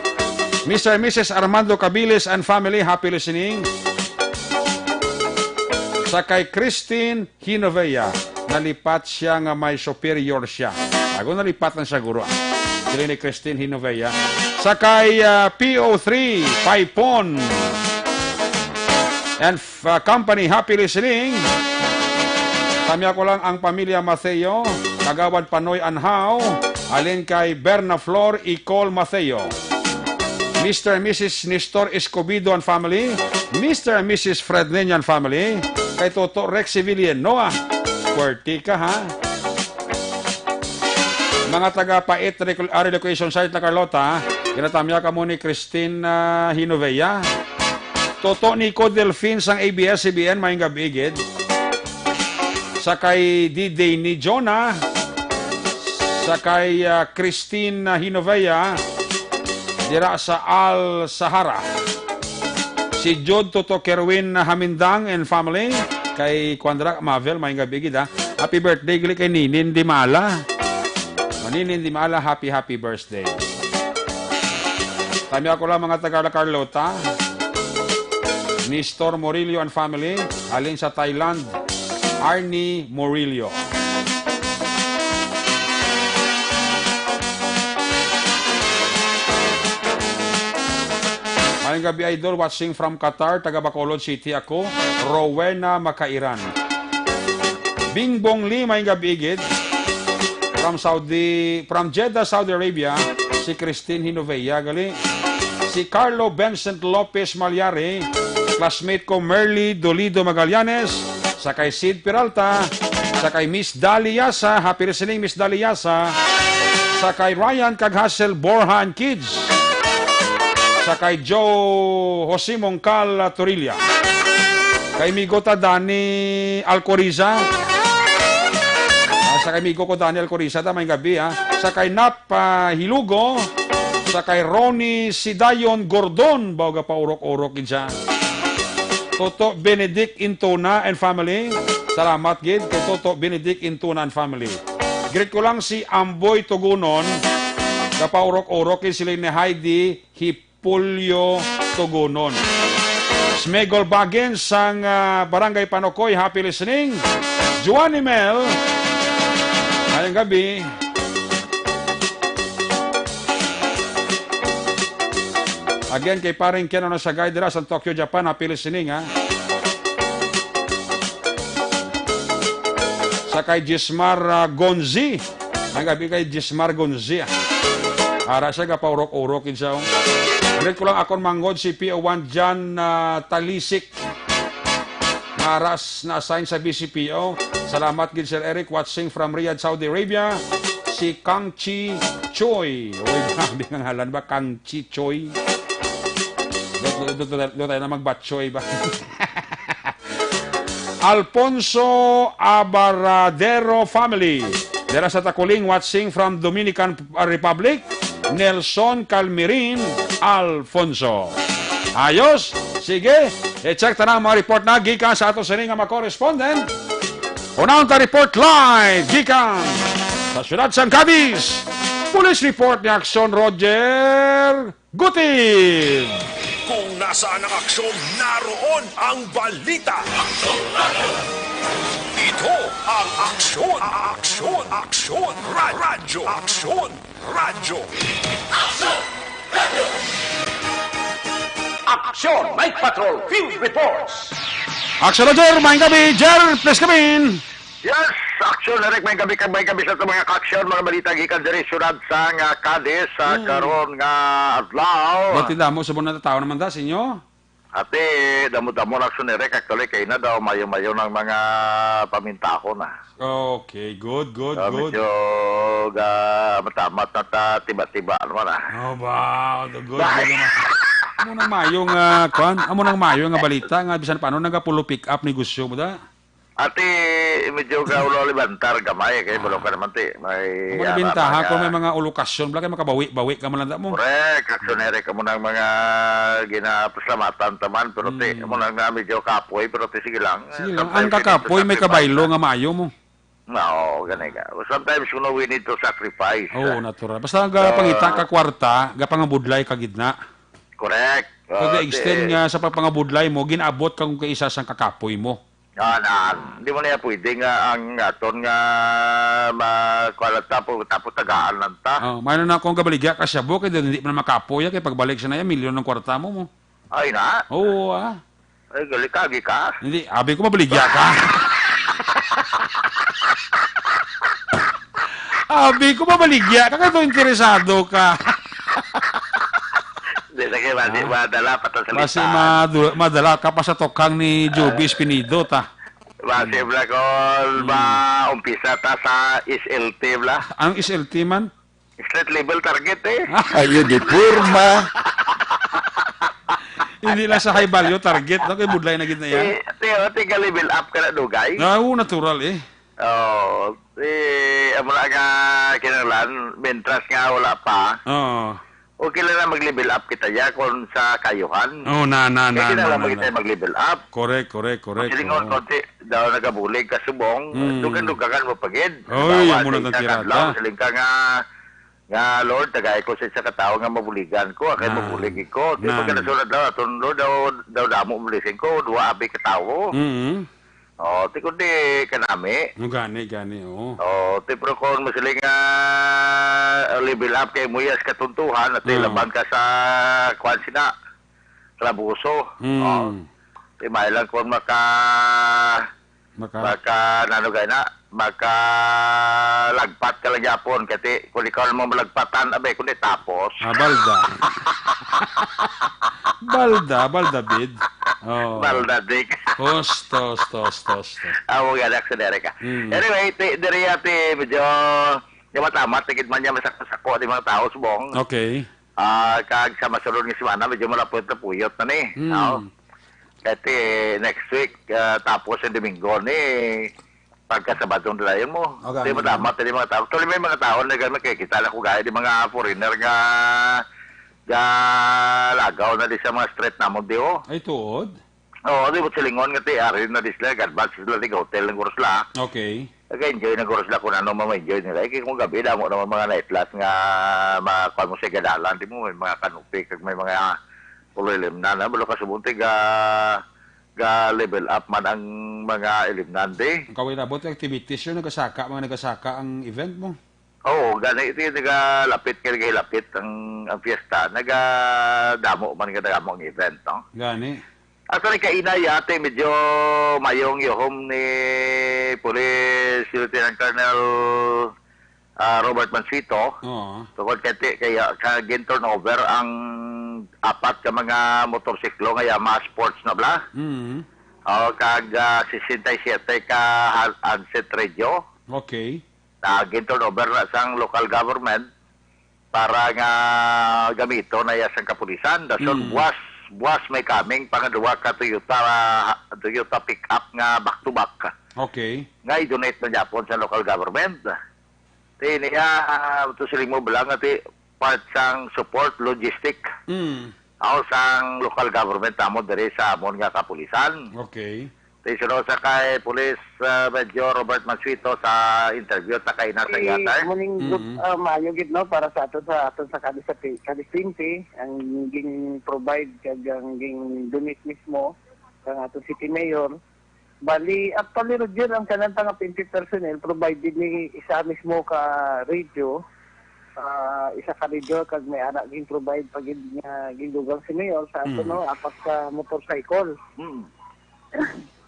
Mr. and Mrs. Armando Cabiles and family, happy listening. Sa kay Christine Hinovea, nalipat siya nga may superior siya. Bago nalipat na siya guro. Sila ni Christine Hinovea. Sa kay PO3 Paipon and company, happy listening. Kami ako lang ang pamilya Mateo, Kagawad Panoy Anhaw, alin kay Berna Flor Icol Mateo. Mr. and Mrs. Nestor Escobido and family, Mr. and Mrs. Fred Nenian family, kay Toto Rex Civilian Noah, Puerti ka ha. Mga taga-Pait Relocation Site na Carlota, kinatamya ka mo ni Christine Hinovea. Toto Nico Delfin sang ABS-CBN, maing gabigid. Sa kay D-Day ni Jonah. Sa kay Christine Hinovea, dira sa Al-Sahara. Si Jod Toto Kerwin Hamindang and family, kay Kwandra Mavel, maing gabigid ha. Happy birthday gali kay Ninin Dimala. Maninin Dimala, happy birthday. Tami ako lang mga taga Carlota, Nestor Murillo and family, alin sa Thailand, Arnie Murillo. Mayang gabi idol, watching from Qatar, taga Bacolod City ako, Rowena Makairan. Bingbong Lee, mayang gabi igid. From Jeddah, Saudi Arabia, si Christine Hinovea gali. Si Carlo Vincent Lopez Malyari, classmate ko Merly Dolido Magallanes, sa kay Sid Peralta, sa kay Miss Daliasa, happy listening Miss Daliasa. Sa kay Ryan kag Hassel Borhan Kids. Sa kay Joe Jose Mongcal Torilla. Kay Migo ta Dani Alcoriza. Sa kay Migo ko Dani Alcoriza, may gabi ha. Sa kay Nap Hilugo. Sa kay Ronnie Sidayon Gordon, baga pa urok-urok kinsa. Toto Benedict Intona and family. Salamat gid kay Toto Benedict Intona and family. Greet ko lang si Amboy Tugunon, kapaurok-urok kin sila ni Heidi Hipulyo Tugunon. Smegol Bagin sang Barangay Panokoy, happy listening. Juan Mel, ayang gabi. Again, kay paring Ken na sa guide sa Tokyo, Japan, happy listening, ha. Sa kay Gismar Gonzi. Ang gabi kay Gismar Gonzi, ha. Ara siya kapaurok-urokin siya. Ulit ko lang akong manggod si PO1 John Talisik. Maras na assign sa BCPO. Salamat gid Sir Eric, watching from Riyadh, Saudi Arabia. Si Kang Chi Choi. Uy, grabe ng halan ba? Kang Chi Choi. Doon tayo na magbatchoy ba? Alfonso Abaradero family. Dera sa Takuling, watching from Dominican Republic. Nelson Calmirin Alfonso. Ayos. Sige. I-check ta na ang mga report na gikan sa ato sining nga mga correspondent. Unang ta report live gikan sa siyudad San Cadiz. Police report ni Aksyon Roger Gutib. Kung nasaan ang aksyon, naroon ang balita. Ito ang aksyon, radyo. Aksyon, Night Patrol, Field Reports. Aksyon Roger, may gabi. Jer, please come in. Yes, aksyon Eric, may gabi sa ito mga aksyon, mga balita gikan diri syudad sa nga Cadiz sa karon nga adlaw. Ba't mo sa bunang tao naman da, sinyo? Ate, damo-damo na aksyon Eric, actually kay na daw mayo-mayo ng mga pamintaho na. Okay, good. Medyo matamat na tiba-tiba naman ah. Oh, wow, good naman. Amo nang mayo nga amo nang mayo nga balita nga bisan paano nagapulo pick up ni Gusyo mo da. Ate, medyo ka ulo libantar gamay kay bulo ka naman ti. May mga bintaha kung may mga ulokasyon bla kay makabawi-bawi ka man mo. Correct, aksonere ka mo ng mga ginapasalamatan taman pero ti mo nang medyo kapoy pero ti sige lang. Sige lang, ang kakapoy may kabaylo nga maayo mo. No, ganay ka. Sometimes we need to sacrifice. Oh, natural. Basta nga pangita ka kwarta, ga pangabudlay ka gidna. Correct. Pag extend nga sa pagpangabudlay mo, ginabot ka kung kaisa sang kakapoy mo. Hindi mo na pwede nga ang aton nga makualat tapos tagaan lang ta. Oh, mayroon na akong kabaligya ka siya kaya hindi pa na makapoy kaya pagbalik siya na yan, milyon ng kwarta mo. Ay na? Oo, Ay, galikagi ka? Hindi, abi ko mabaligya ka. Abi ko mabaligya ka, kaya interesado ka. Hindi na kayo madala pa sa salita. Kasi madala ka pa sa tokang ni Joby Espinido, ta. Base bla kol umpisa ta sa SLT bla. Ang SLT man? Street level target eh. Ayun, di purma. Hindi lang sa high value target, no? Kaya budlay na gitna yan. Tiga level up ka na dugay. Oo, natural eh. Oo. Amo na nga kinalan, mentras nga wala pa. Oo. Okay lang na mag-level up kita ya kung sa kayuhan. Oh, na. Kaya kinala kita mag-level up. Correct. Silingon konti, daw nagabulig ka subong, dugan-dugagan mo pagid. Oy, yung muna ng tirada. Siling ka nga Lord, tagay ko sa katao nga mabuligan ko, akay mabulig ko. Di ba ka nasunod daw, atun Lord, daw damo mabulisin ko, duwa abi katao. Ti kundi kanami. Gani, oo. Ti pero kung masiling nga level up kay muyas katuntuhan at laban ka sa kwan sina klabuso. Ti may lang kung maka nanugay na lagpat ka lang yapon kati kung ikaw mo malagpatan abe kundi tapos. Balda bid. Oh. Balda dik. Tos. Amo ga dak sa ka. Anyway, diri ati medyo Di matamat, tigid man niya masako di mga tao subong. Okay. Kag sa masulod nga semana, medyo malapot na puyot na ni. Kasi next week, tapos sa Domingo ni, pagka Sabadong dalayan mo. Di matamat, di mga tao. Tuloy may mga tao na makikita na ko gaya di mga foreigner nga lagaw na di sa mga street namon di o. Ay, tuod? Oo, di mo silingon nga ti, ari na di sila, gadbad sila di hotel ng Gurusla. Okay. Nag-enjoy ng Gurusla kung ano ma-enjoy nila. Kung gabi, damo naman mga nightlife nga makuha mo sa gadalan, di mo may mga kanupi, kag may mga pulilim na, balo ka subunti ga level up man ang mga elimnan di. Ang kawilabot activities yun, mga nagasaka ang event mo. Oo, gani ito yung nagalapit ang fiesta, nagadamo man ang event, no? Gani. Asa rin kainay ate, medyo mayong yuhom ni Police Lieutenant Colonel Robert Mansito. Oo. Tungkol kaya kagin turnover ang apat ka mga motorsiklo nga Yamaha Sports na bla. Kag 67 ka handset radio. Okay. Gin turnover na sang local government para nga gamito na yasang kapulisan. Dason buwas may kaming pangaduwa ka Toyota pick-up nga back-to-back. Okay. Nga i-donate na Japon sa local government. Niya, ito siling mo bilang ati part sang support logistic. Ako sang local government tamo dari sa amon nga kapulisan. Okay. Sunod sa kay Police Major Robert Mansuito sa interview ta kay nasa yata. Muning maayo gid no para sa aton sa kadisimpi ang ging provide kag ang ging donate mismo kang aton city mayor. Bali actually Roger ang kanang nga 20 personnel provided ni isa mismo ka radio. Isa ka radio kag may anak ging provide pag gindugang si mayor sa aton no apat ka motorcycle.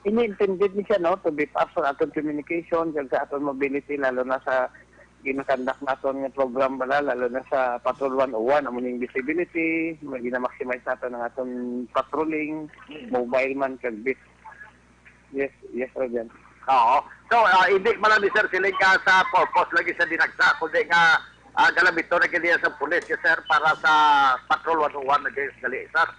Ini-intended ni siya no to beef up sa aton communication kag sa aton mobility lalo na sa ginakandak naton nga program bala lalo na sa Patrol 101 amuning visibility gina-maximize naton ang aton patrolling mobile man kag beef. Yes Roger. Oo. So hindi man lang ni Sir siling ka sa purpose lagi sa dinagsa kundi nga galabito na kaniya sa pulis sir para sa Patrol 101 against gali sir.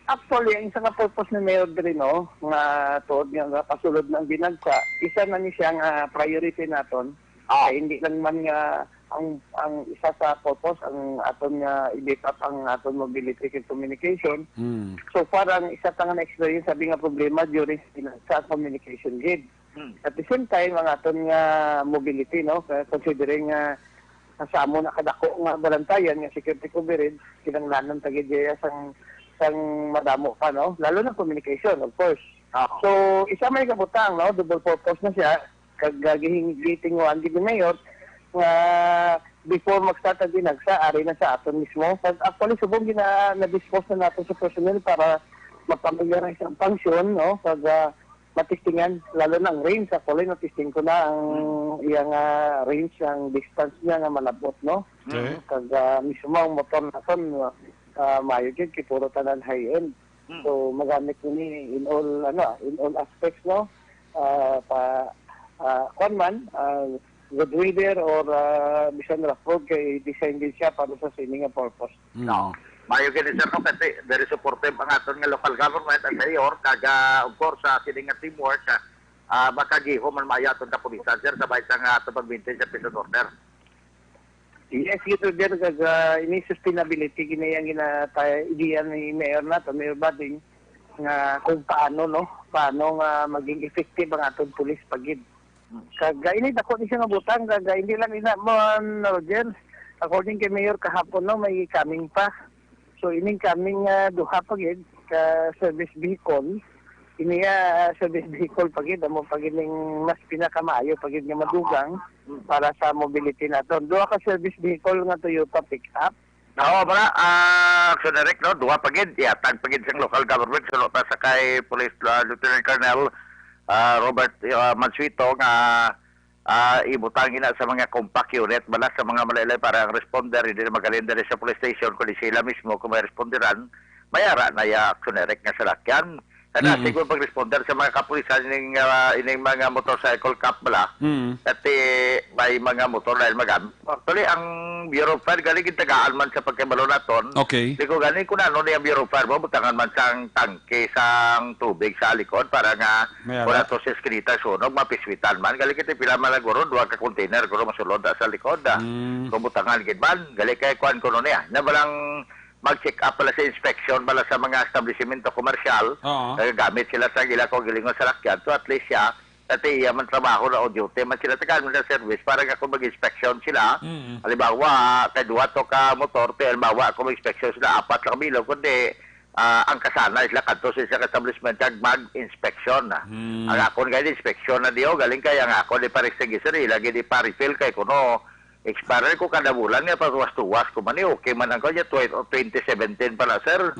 Actually, ang isang purpose ni Mayor Drino, nga tuod nga pasulod ng binagsa, isa na ni siya nga priority naton. Hindi lang man nga ang isa sa purpose ang aton nga i-beef up ang aton mobility and communication. So parang isa ta nga na-experience sabi nga problema during sa communication grid. At the same time, ang aton nga mobility, no, considering nga kasamo na kadako nga balantayan nga security coverage, kinanglanan tagid sang madamo pa, no? Lalo na communication, of course. So, isa may kabutang, no? Double purpose na siya. Kagagiting one di mayor nga before mag-start ang dinagsa, ari na sa aton mismo. Actually, subong na-dispose na natin sa personnel para mapamilyarize ang function, no? Pag matistingan, lalo na ang range. Actually, natisting ko na ang iyang range, ang distance niya nga malabot, no? Okay. Pag mismo ang motor natin, mayo gid kay puro tanan high end. So magamit ni in all aspects no good weather or bisan rough road kay design din siya para sa sining nga purpose. No. Mayo gid sir no kasi very supportive ang aton nga local government and mayor kaga of course sa sining nga teamwork baka gihom man maayo aton ka pulisan sir sabay sa nga aton pag-maintain sa peace order. Yes, ito din kag ini sustainability kinayang idea ni Mayor nato, Mayor Bading nga kung paano nga maging effective ang atong pulis pagid. Kag ini dako ni siya nga butang kag hindi lang ina mon Roger. According kay Mayor kahapon no may coming pa. So ining coming duha pagid ka service vehicle. Ini service vehicle pagid amo pagining mas pinakamaayo pagid nga madugang para sa mobility naton. Duha ka service vehicle nga Toyota pick-up. Oo, para action direct no, duha pagid tag pagid sang local government sulod sa kay Police Lieutenant Colonel Robert Mansuito nga ibutang ina sa mga compact unit bala sa mga malalay para ang responder hindi na magaling dali sa police station kundi sila mismo kung may responderan mayara na ya action direct nga salakyan. Kada siguro pag-responder sa mga kapulisan ining mga motorcycle cup bala. At may mga motor dahil magamit. Actually, ang Bureau of Fire galing tagaan man sa pagkabalo naton. Okay. Di ko galing kung ano niya Bureau of Fire mo, butangan man sang tangke sang tubig sa likod para nga wala to sa eskrita sunog, mapiswitan man. Galing kita pila malaguro, 2 ka container, kuro masulod sa likod. Kung butangan gid man, galing kay kuan ko niya. Na balang mag-check up pala sa inspection pala sa mga establishmento komersyal. Gamit sila sa gila ko gilingon sa lakyan. So at least siya, dati iya man trabaho na o duty man sila tagaan mo sa service para nga kung mag-inspection sila. Halimbawa, kay 2 to ka motor, halimbawa kung mag-inspection sila 4 na kabilog, kundi ang kasana sila kanto sa isang establishment kag mag-inspection. Ang akon kay inspection na diyo, galing kay ang akon di pares sa gisari, lagi di pa-refill kay kuno expired ko kada bulan nga patuwas-tuwas ko man okay man ang kanya 2017 pala sir.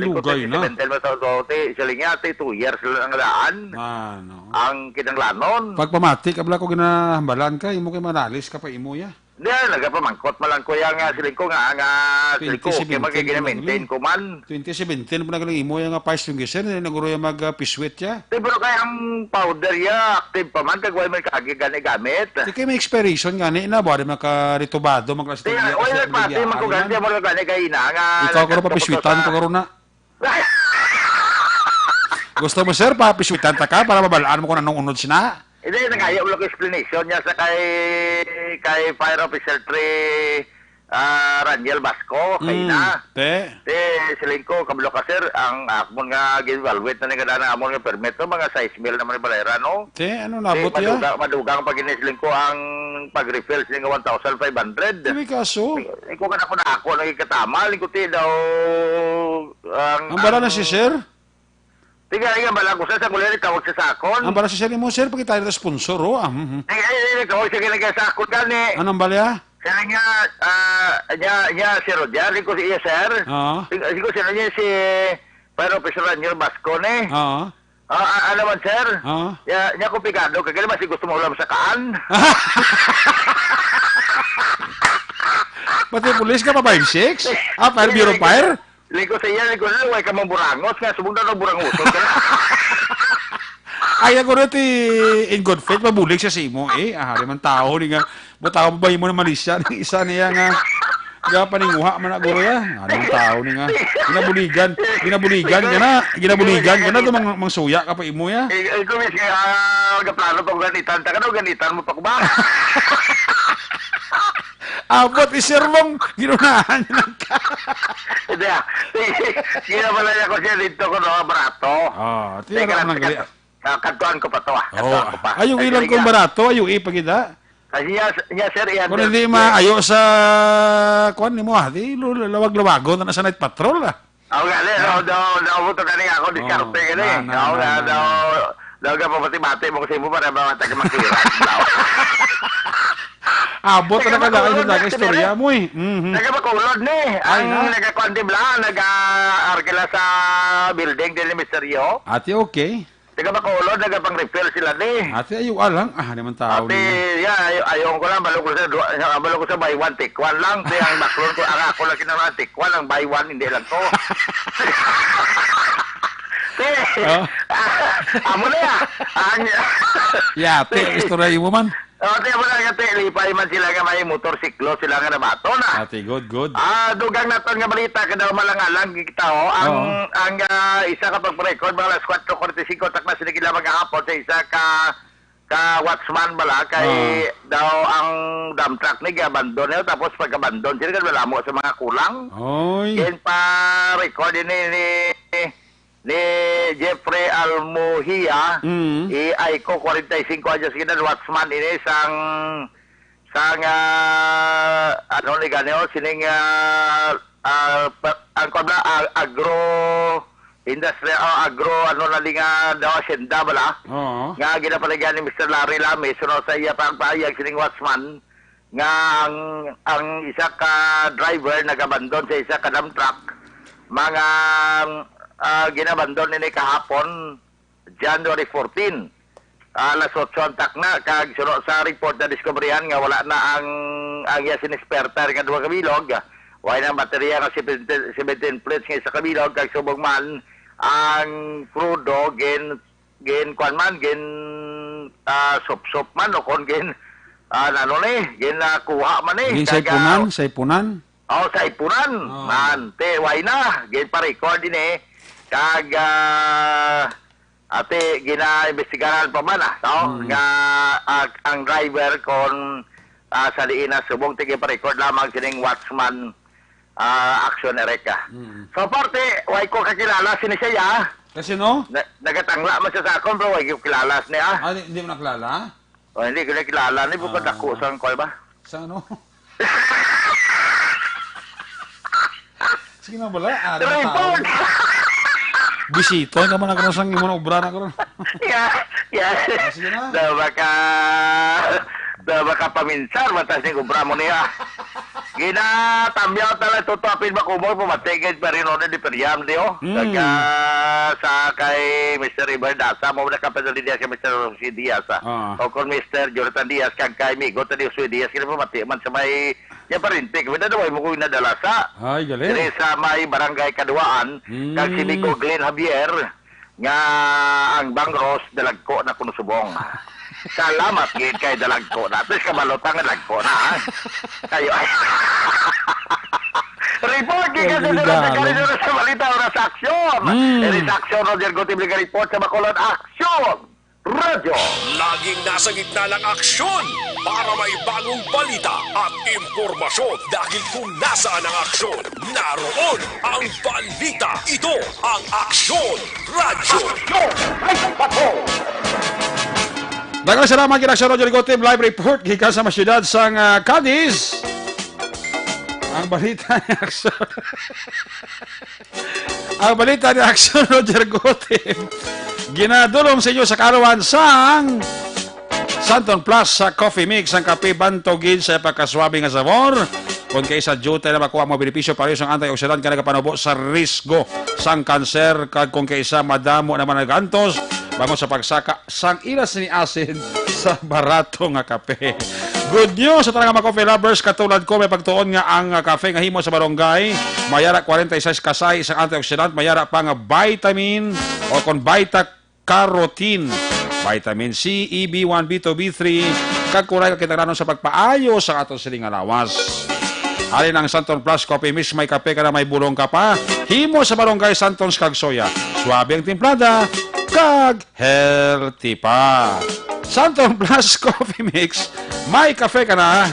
Lugay na. 2017 ba sa dote silinga 2 years lang ang daan. Ang kinanglanon. Pagpamati kabla ko ginahambalan ka imo kay manalis ka pa imo ya. Diyan, nagapamangkot malang ko yung siling ko nga siling ko, kaya magigina-maintain ko man. 2017 po nagaling imo yung pais yung gisir, naguro yung mag-piswit ya. Pero kaya ang powder ya, active pa man, kagway may kagigani gamit. Di kayo may expiration gani, na ba, di makaritubado, maglasito niya. Oy, nagpati, magkuganti, mo gani kayo na. Ikaw ko na papiswitan, ko na. Gusto mo sir, papiswitan ta ka, para mabalaan mo kung anong unod sina? Hindi, nag-ayaw lang explanation niya sa kay Fire Officer 3 Raniel Basco, kay na. Siling ko, kablo ka sir, ang akmon nga gin-evaluate na nga na amon nga permit, mga 6 mil naman balera, no? Ano nabot ya? Madugang pag siling ko ang pag-refill siling 1,500. Hindi kaso. Iko ka na ko na ako, nagkatama, lingkuti daw ang bala na si sir? Tiga, balang ko sa kulay, tawag sa sakon. Ang bala si sir mo, sir, pag tayo na sponsor, oh. Tawag sa kinagay sakon gani. Anong bala? Kaya niya, si Roger, ko si iya, sir. Ko siya niya si Pero Officer Raniel Basco, ne. Ano man, sir? Niya ko pigado, kaya mas gusto mo ulam sa kaan. Pati pulis ka pa 5-6? Fire Bureau Fire? Liko sa iya, liko na, huwag ka mong burangos, nga subong na burangos. Ay, ako rin in good faith, mabulig siya sa imo, hari man tao, ni nga, butaw ba mo na malisya, ni isa niya nga, nga paninguha man na guro ya, hari man tao, ni nga, ginabuligan ka na, mang suya ka pa imo ya. Ikaw mis, nagaplano pa ganitan, taka na, ganitan mo pa ko ba? Abot, isermong, ginunahan niya lang ka. Hindi ginabalala niya ko siya dito ko, no, barato. Tira ka nang gali. Kantuan ko pa to, Ayaw ilang kong barato, ayaw ipagida. Kasi niya, sir, iyan. Kung hindi maayo sa, kuwan ni mo, di lawag-lawago na sa night patrol, Ako gali, naubuto na niya ako, diskarte gali. Ako nga, daw ka pabati-bati mo kasi mo para ba matag makiran. Abot na kadaan yung nag-istorya mo Nagpakulod ni. Ang nagkakondibla, nag-arkila sa building din ni Mr. Yo. Ate, okay. Nagpakulod, nagpang-refill sila ni. Ate, ayaw alang. Naman tao niya. Ate, ayaw ko lang, balo ko sa buy one, take one lang. Kaya ang baklon ko, ang ako lang kinaraan, take one, ang buy one, hindi lang to. Amo na ya. Yate, istorya mo man. Ate, mo na nga, lipay man sila nga may motorsiklo, sila nga nabato na. Ate, good. Dugang naton nga balita, kada malang-alang kita, ang isa ka pag-record, mga alas 4:45, takna sila gila maghahapon sa isa ka watchman bala, kay daw ang dump truck ni abandon niya, tapos pag-abandon sila, wala mo sa mga kulang. Yan pa-record ni Jeffrey Almuhia, ay ko 45 años kina watchman ini sang ano ni ganyo sining ang kabla agro industry agro ano na linga daw senda bala nga ginapalagyan ni Mr. Larry Lames suno sa iya pagpayag sining watchman nga ang isa ka driver nagabandon sa isa ka dump truck mga ginabandon nini kahapon January 14 alas 8 antak na kag suno sa report na discoveryan nga wala na ang iya sinisperta nga 2 kabilog wala na baterya nga 17 plates nga isa kabilog kag subong man ang crudo kwan man sup man o kon ano ni kuha man ni Sa ipunan. Oh, sa ipunan man te way na pa-record din kag ate gina-investigaran pa man nga ang driver kon sa diin na subong tige pa-record lamang sining watchman action ereka. So parte way ko kakilala sini siya. Kasi no? Nagatangla man siya sa akon bro, way ko kilala niya. Hindi mo nakilala? O hindi ko nakilala ni bukod ako sa koy ba? Sa ano? Sige na bala, report! Bisito, ka man ako sang imo na obra na ko. Yeah. Sige na. Baka paminsar, matas ni obra mo niya. Ginatambyaw tala tutupin ba kumo, pumatigid pa rin di Periam diyo. Saka sa kay Mr. Iber Dasa, mo na kapadali diya kay Mr. Jose Diaz. O kung Mr. Jonathan Diaz, kag kay Migo, tadi Jose Diaz, kaya pumati man sa may yan pa rin, kami na daw, mo ko nadalasa. Ay, galing. Dili sa may barangay Kaduaan, kag si Migo Glenn Javier, nga ang Bangros, dalagko na kunusubong. Salamat gid kay dalagko na. Tapos kabalotang dalagko na. Kayo ay. Report kay kasi sa balita oras aksyon. Eris aksyon Roger Gotib liga report sa Bacolod Aksyon Radio. Laging nasa gitna ng aksyon para may bagong balita at impormasyon. Dahil kung nasaan ang aksyon, naroon ang balita. Ito ang Aksyon Radio. Daghang salamat kay Roger Gotib live report gikan sa masyudad sang Cadiz. Ang balita ni aksyon. Ang balita ni aksyon Roger Gotib. Ginadulong sa inyo sa karuan sang Santon Plus sa coffee mix ang kape bantogin sa pagkaswabe nga sabor. Kung kayo sa duty na makuha mo benepisyo para sa antioxidant ka nagapanubo sa risgo sang kanser kag kung kayo sa madamo naman nagantos bangon sa pagsaka sang ilas ni asin sa barato nga kape. Good news sa tanang mga coffee lovers katulad ko may pagtuon nga ang kape nga himo sa barangay mayara 46 kasay isang antioxidant mayara pa nga vitamin o kon beta-carotene vitamin C, E, B1, B2, B3 kag kuray kakitaranon sa pagpaayo sa aton siling lawas. Alin ang Santon Plus Coffee Mix may kape ka na may bulong ka pa himo sa barangay Santons kag soya suabe ang timplada kag healthy pa. Santon Plus Coffee Mix may kape ka na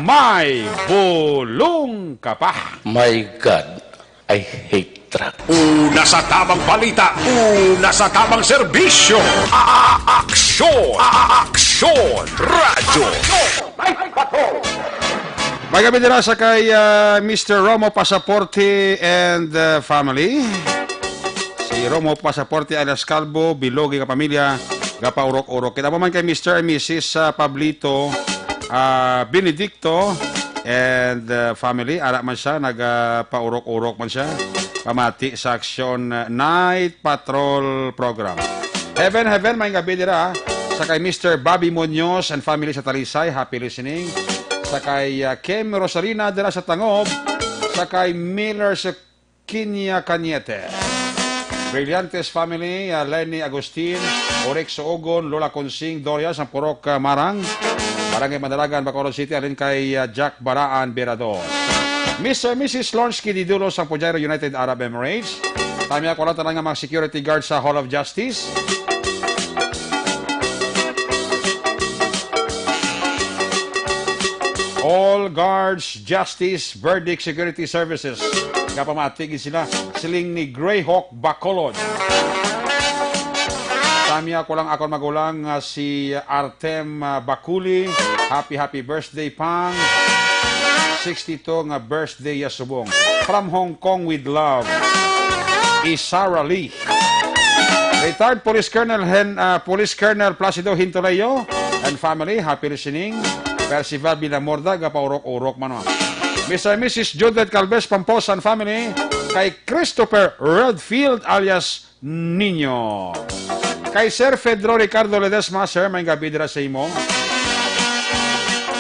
may bulong ka pa. My God, I hate truck. Una sa tamang balita, una sa tamang serbisyo. Aksyon! Aksyon! Radyo! May gabi nila sa kay Mr. Romo Pasaporte and family. Si Romo Pasaporte alias Calvo, Bilogi ka pamilya, gapaurok-urok. Kita mo man kay Mr. and Mrs. Pablito Benedicto and family. Ara man siya, nagpaurok-urok man siya. Pamati sa Aksyon Night Patrol Program. Heaven, may gabi nila sa kay Mr. Bobby Munoz and family sa Talisay. Happy listening. Sa kay Kim Rosarina dira sa Tangob. Sa kay Miller sa Kinya Cañete. Brillantes family, Lenny Agustin, Orex Ogon, Lola Consing, Doria, sa Purok Marang, Barangay Madalagan, Bacolod City, alin kay Jack Baraan Berador. Mr. and Mrs. Lonsky Didulo sa Pujaro United Arab Emirates. Tami ako lang nga mga security guard sa Hall of Justice. All Guards Justice Verdict Security Services. Kapamatigin sila siling ni Greyhawk Bacolod. Tami ako lang akong magulang si Artem Bakuli. Happy birthday pang 62 nga birthday ya subong. From Hong Kong with love is Sarah Lee. Retired Police Colonel Placido Hintolayo and family, happy listening. Percival Binamorda, gapaurok-urok man. Mr. and Mrs. Judith Calves Pampos and family, kay Christopher Redfield alias Nino. Kay Sir Pedro Ricardo Ledesma, sir, may gabi dira sa imo.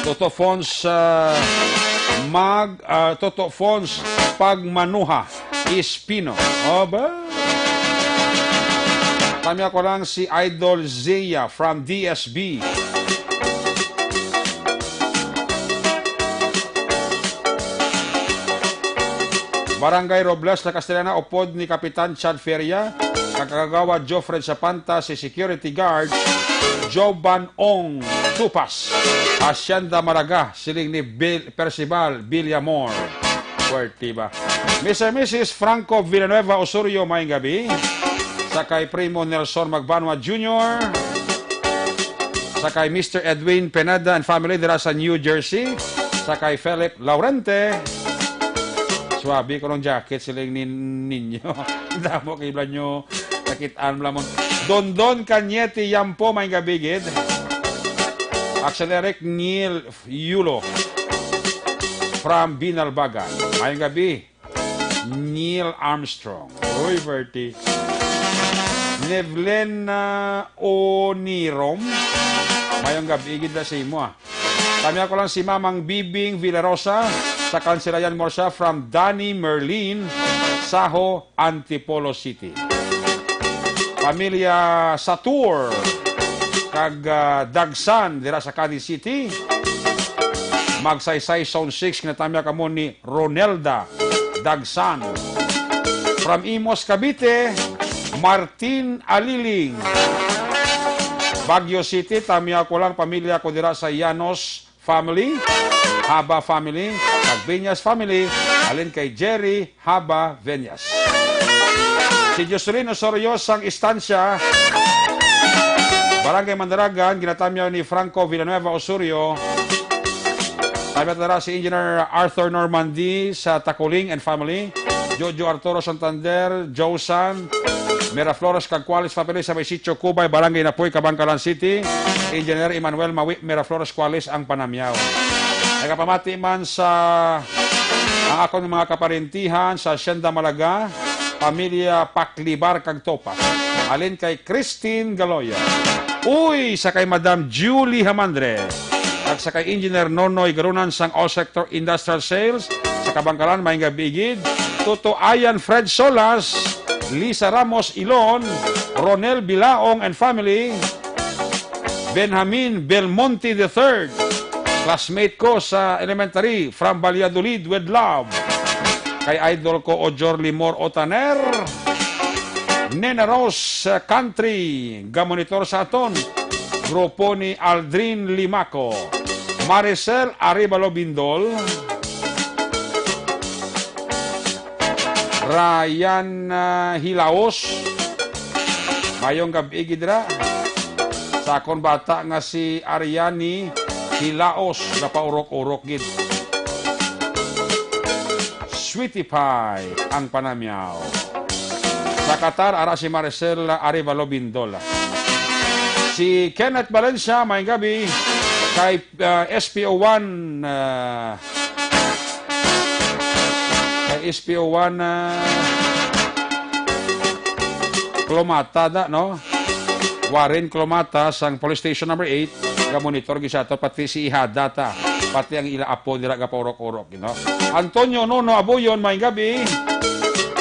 Toto Fons Toto Fons Pagmanuha Ispino. O ba? Tama ko lang si Idol Zia from DSB. Barangay Robles, La Castellana, upod ni Kapitan Chad Feria, kakagawa Jofred Sapanta, si security guard, Joban Ong Tupas, Hacienda Maraga, siling ni Percival Villamor. Puerti ba? Mr. Mrs. Franco Villanueva Osorio, may gabi. Sakay Primo Nelson Magbanwa Jr., sakay Mr. Edwin Penada and family dira sa New Jersey, sakay Philip Laurente. Swabi ko ng jacket siling ninyo. Damo kay nyo nakitaan lamon. Dondon Kanyeti Yampo, may gabigid. Acceleric Neil Yulo from Binalbaga. May gabi. Neil Armstrong. Uy, Bertie. Nevlen Onirom. Mayong gabi, igid na sa imo. Kami ako lang si Mamang Bibing Villarosa sa Kansilayan Morsa from Danny Merlin, Saho, Antipolo City. Pamilya Satur, kag Dagsan, dira sa Cadiz City. Magsaysay Zone 6, kinatamya ka mo ni Ronelda Dagsan. From Imos, Cavite, Martin Aliling. Baguio City, tamya ko lang pamilya ko dira sa Llanos family, Haba family, Cagbeñas family, alin kay Jerry Haba Veñas. Si Jocelyn Osorio sang istansya, Barangay Mandaragan, ginatamya ni Franco Villanueva Osorio. Tamya dira si Engineer Arthur Normandy sa Takuling and family, Jojo Arturo Santander, Josan, Miraflores Cagcuales family sa Sitio Cubay, Barangay Napoy, Kabangkalan City. Engineer Emmanuel Mawi, Miraflores Cuales ang Panamyaw. Nagapamati man sa ang akong mga kaparentihan sa Hacienda Malaga, pamilya Paklibar kag Topas. Alin kay Christine Galoya. Uy, sa kay Madam Julie Hamandre. At sa kay Engineer Nonoy Garunan sang All Sector Industrial Sales sa Kabangkalan, may gabigid. Toto Ayan Fred Solas, Lisa Ramos Ilon, Ronel Bilaong and family, Benjamin Belmonte III, classmate ko sa elementary from Valladolid with love. Kay idol ko Ojor Limor Otaner, Nena Rose Country, gamonitor sa aton, grupo ni Aldrin Limaco, Maricel Arevalo Bindol, Ryan Hilaos, mayong gabi gidra sa akong bata nga si Ariani Hilaos, napaurok-urok gid. Sweetie Pie ang Panamyaw. Sa Qatar, ara si Maricel Arevalo Bindola. Si Kenneth Valencia, may gabi, kay SPO1, kay SPO1 Clomata, no? Warren Clomata, sang police station number 8, ga-monitor gisato, pati si Ihadata, pati ang ila apo nila gapaurok-urok, no? Antonio Nono Abuyon, may gabi,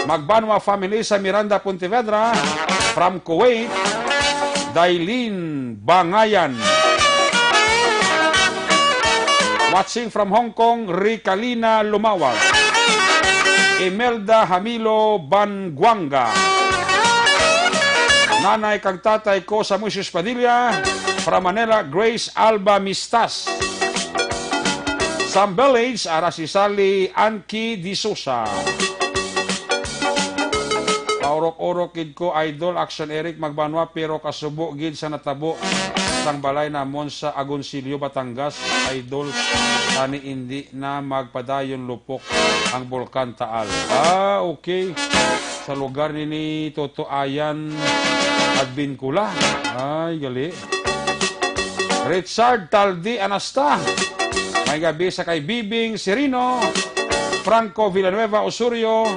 Magbanwa family sa Miranda, Pontevedra, from Kuwait, Dailin Bangayan. Watching from Hong Kong, Ricalina Lumawag, Imelda Hamilo Banguanga. Nanay kag tatay ko sa Moises Padilla, from Manila, Grace Alba Mistas. Sam Village, ara si Sally Anki Di Sosa. Paurok-urok gid ko, idol, Action Eric Magbanwa, pero kasubo gid sa natabo sang balay namon sa Agoncillo, Batangas, idol, tani hindi na magpadayon lupok ang Bulkan Taal. Okay. Sa lugar ni Toto Ayan at Bincula. Ay, gali. Richard Taldi Anasta. May gabi sa kay Bibing Serino, Franco Villanueva Osorio.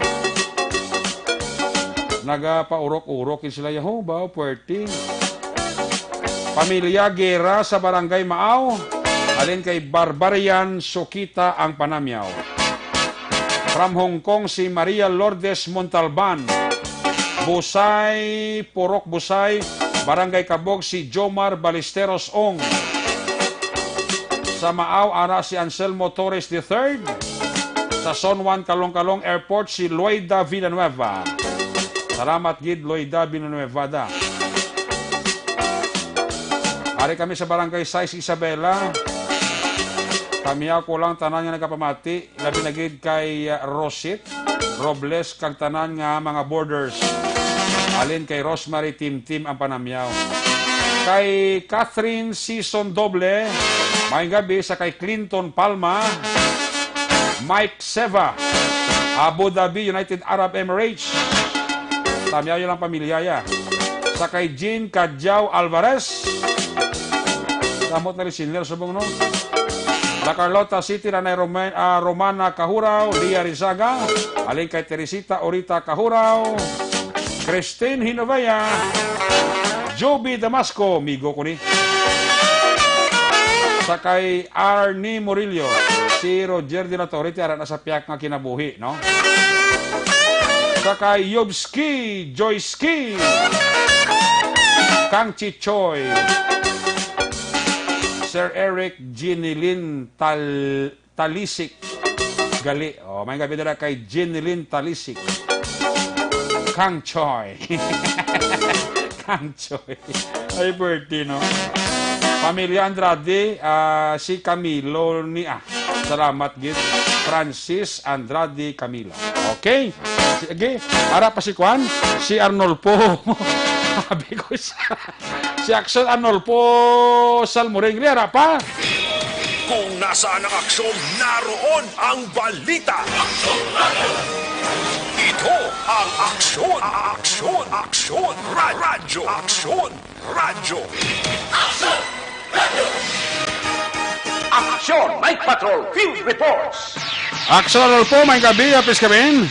Nagapaurok-urokin sila yaho ba, puwerti. Pamilya Gera sa Barangay Maaw, alin kay Barbarian Sokita ang Panamyaw. From Hong Kong, si Maria Lourdes Montalban. Busay, Purok Busay, Barangay Kabog, si Jomar Ballesteros Ong. Sa Maaw, ara si Anselmo Torres III. Sa San Juan, Kalong-Kalong Airport, si Loida Villanueva. Salamat gid, Loida Villanueva da. Ari kami sa Barangay 6 Isabela. Kami ako lang tanan nga nagkapamati. Labi na gid kay Rosit, Robles, kag tanan nga mga borders. Alin kay Rosemary Tim ang panamyaw. Kay Catherine Season Doble, may gabi sa kay Clinton Palma, Mike Seva, Abu Dhabi, United Arab Emirates. Tamyaw lang pamilya ya. Sa kay Jean Kadjaw Alvarez, damot na rin sinler subong no. La Carlota City, Nanay Romana Kahuraw, Lia Rizaga, alin kay Teresita Orita Kahuraw, Christine Hinovaya, Joby Damasco, migo ko ni. Sa kay Arnie Murillo, si Roger de la Torre, tiara na sa piyak nga kinabuhi, no? Sa kay Yobski, Joyski, Kang Chichoy, Sir Eric Ginilin Talisik, gali. Oh, may gabi na kay Ginilin Talisik, Kang Choy. Kang Choy. Ay, birthday, no? Pamilya Andrade, si Camilo ni salamat gid. Francis Andrade Camilo. Okay? Sige, ara pa si Juan, si Arnolfo. Sabi ko si Axel Arnolfo Salmoring, ara pa. Kung nasaan ang aksyon, naroon ang balita. Ito ang aksyon, radyo, Aksyon, Night Patrol, Field Reports. Axel Arnolfo, may gabi, apis kabin.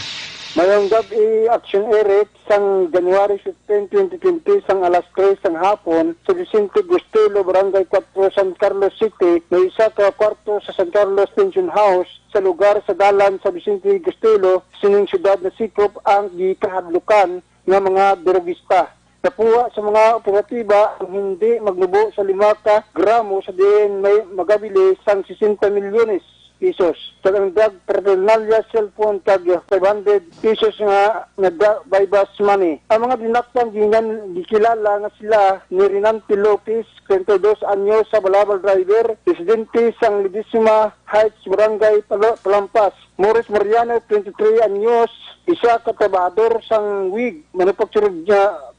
Mayong gabi, Action Eric, sang January 15, 2020, sang alas 3 sang hapon, sa Vicente Gustelo, Barangay 4, San Carlos City, may isa ka kwarto sa San Carlos Pension House, sa lugar sa dalan sa Vicente Gustelo, sining syudad na Sikop ang gikahadlukan ng mga drogista. Napuwa sa mga operatiba ang hindi magnubo sa 5 ka gramo sa diin may magabili sang 60 milyones pesos. Sa ang drug paraphernalia, cellphone tag 500 pesos nga bypass money. Ang mga dinakpan gikilala nga sila ni Renante Lopez, 22 anyos sa Balabal driver, residente sang Lidisima Heights, Barangay Palampas. Morris Mariano, 23 anyos, isa ka trabahador sang WIG Manufacturing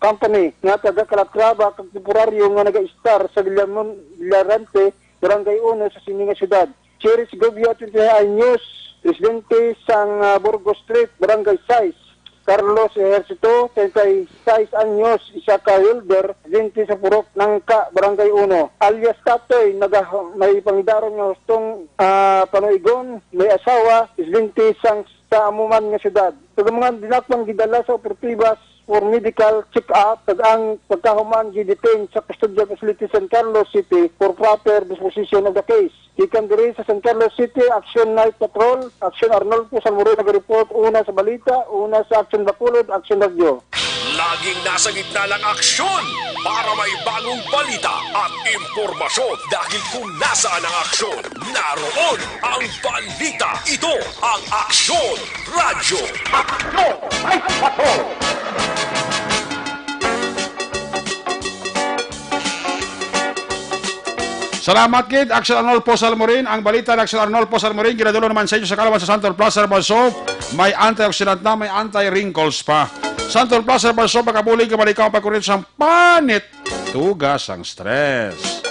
Company nga taga Calatrava kag temporaryo nga naga-star sa Villarante, Barangay 1 sa sininga syudad. Cheris Gobio, 20 anyos, residente sang Burgos Street, Barangay 6. Carlos Ejercito, 36 anyos, isa ka welder, residente sa Purok Nangka, Barangay 1. Alias Tatoy, may pangdarong nga hustong panuigon, may asawa, residente sang sa amuman nga syudad. Sa mga dinakpang gidala sa operatibas for medical check-up, ang pagkahuman gidetain sa custodial facility San Carlos City for proper disposition of the case. Ikan diri sa San Carlos City, Action Night Patrol, Action Arnolfo Salmoring nag-report, una sa balita, una sa Action Bacolod, Action Radio. Laging nasa gitna ng aksyon para may bagong balita at impormasyon dahil kung nasaan ang aksyon, naroon ang balita. Ito ang Aksyon Radyo. Aksyon, Night Patrol. Salamat gid, Axel Arnolfo Salmorin. Ang balita ng Axel Arnolfo Salmorin, ginadulo naman sa inyo sa Kalawan sa Santol Plaza Herbal May antioxidant na, may anti-wrinkles pa. Santol Plaza Herbal Soap, makabulig ka balikaw pagkurit sa panit. Tugas ang stress.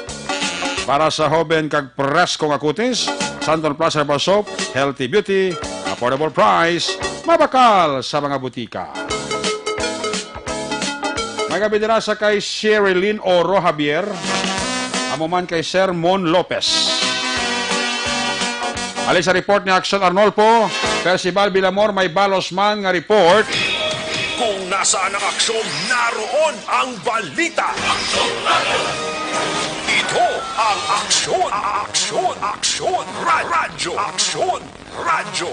Para sa hoben kag presko nga kutis, Santol Plaza Herbal Soap, healthy beauty, affordable price, mabakal sa mga butika. Magabidira sa kay Sherilyn Oro Javier, amuman kay Sir Mon Lopez. Alin sa report ni Axel Arnolfo, Percival Villamor, may balos man nga report. Kung nasaan ang aksyon, naroon ang balita. Ito ang Aksyon Radyo. Aksyon Radyo.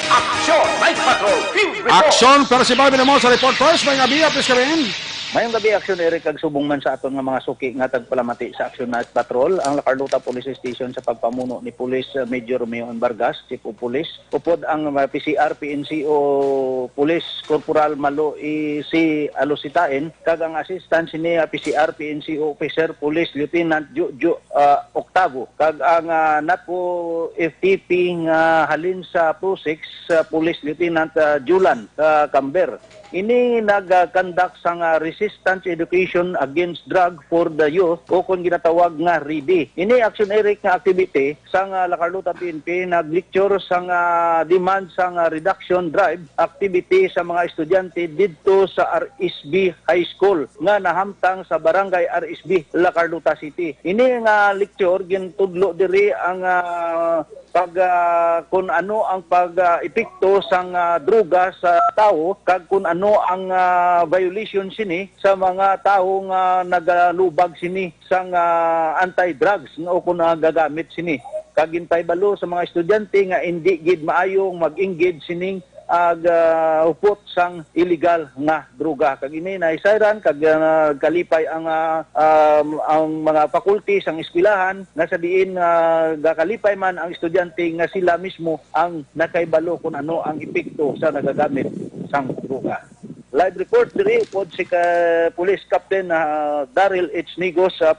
Aksyon Night Patrol Field Report. Aksyon, Percival Binamor sa report first. May ngabiya, please kami. Mayong gabi, Aksyon Eric, kag subong man sa aton nga mga suki nga tagpalamati sa Aksyon Night Patrol ang La Carlota Police Station sa pagpamuno ni Police Major Romeo Vargas, Chief of Police. Upod ang PCR, PNCO Police Corporal Malo si Alositain, kag ang assistant ni PCR, PNCO Officer Police Lieutenant Jojo Octavo, kag ang NATPO FTP nga halin sa PRO6 Police Lieutenant Julan Camber. Ini nag-conduct sang resistance education against drug for the youth o kung ginatawag nga READY. Ini Action Eric nga activity sang La Carlota PNP nag-lecture sang demand sang reduction drive activity sa mga estudyante didto sa RSB High School nga nahamtang sa barangay RSB La Carlota City. Ini nga lecture gintudlo diri ang kung ano ang pag-epekto sang droga sa tao kag kung ano ang violation sini sa mga tao nga nagalubag sini sang anti-drugs o kung gagamit sini. Kag hintay balo sa mga estudyante nga hindi gid maayong mag-engage sining upot sang illegal nga droga. Kag ini naisayran kag kalipay ang mga faculty sang eskwelahan nga sa diin gakalipay man ang estudyante nga sila mismo ang nakaibalo kung ano ang epekto sa nagagamit sang droga. Live report diri pod si Police Captain Daryl H. Nigos sa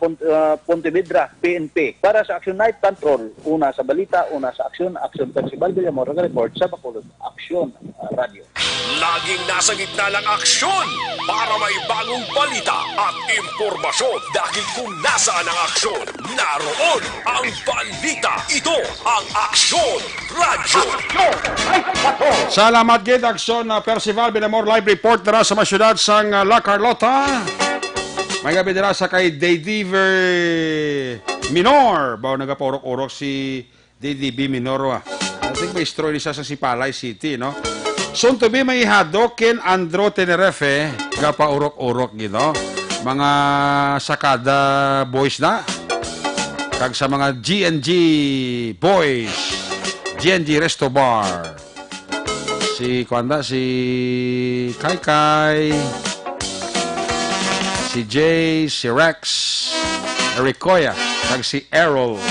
Pontevedra, PNP. Para sa Action Night Patrol, una sa balita, una sa aksyon, Action Percival Villamor, report sa Bacolod, Action Radio. Laging nasa gitna ng aksyon para may bagong balita at impormasyon dahil kung nasaan ang aksyon, naroon ang balita. Ito ang Aksyon Radio. Salamat gid Aksyon Percival Binamor live report dira sa masyudad sang La Carlota. May gabi dira sa kay Daydiver Minor. Bao nagapaurok-urok si DDB Minor. I think may story ni sa Sipalay City, no? Soon to be may hadokin Andro Tenerife gapaurok-urok gino. Mga sakada boys na. Kag sa mga GNG boys. GNG Resto Bar. Si Kwanda, si Kai, si Jay, si Rex, Ericoya, kag si Errol.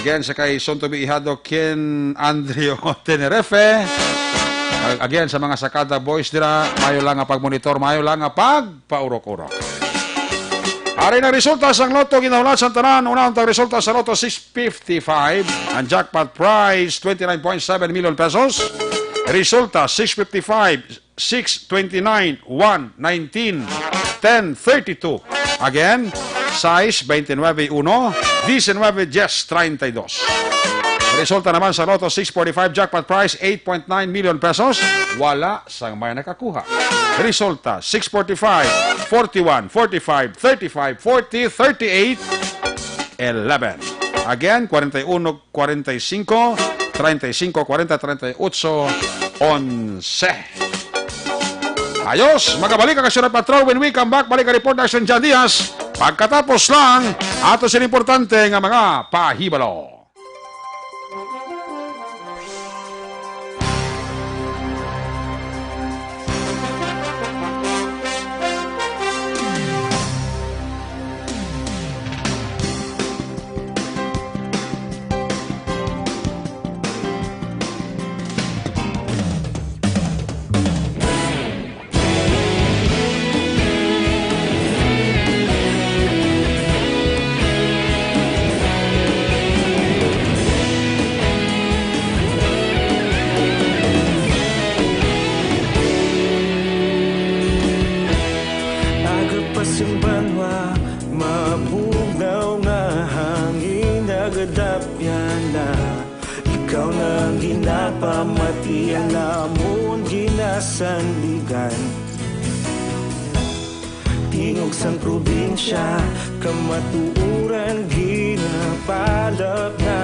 Again, sa kay Sontobi Ihado, Ken Andrio Tenerife. Again, sa mga sakada boys dira, mayo lang nga pagmonitor, mayo lang nga pagpaurok-urok. Ari na resulta sa loto ginahulat sa tanan. Unang resulta sa loto 655. Ang jackpot prize 29.7 million pesos. Resulta 655, 629, 1, 19, 10, 32. Again, size 29.1, 19, 32. Resulta naman sa loto 645 jackpot prize 8.9 million pesos. Wala sang may nakakuha. Resulta 645, 41, 45, 35, 40, 38, 11. Again, 41, 45, 35, 40, 38, 11. Ayos, magabalik ang Action Patrol when we come back. Balik ang report na Action John Diaz. Pagkatapos lang, ato sin importante nga mga pahibalo. Sandigan tingog sang probinsya kamatuuran ginapalap na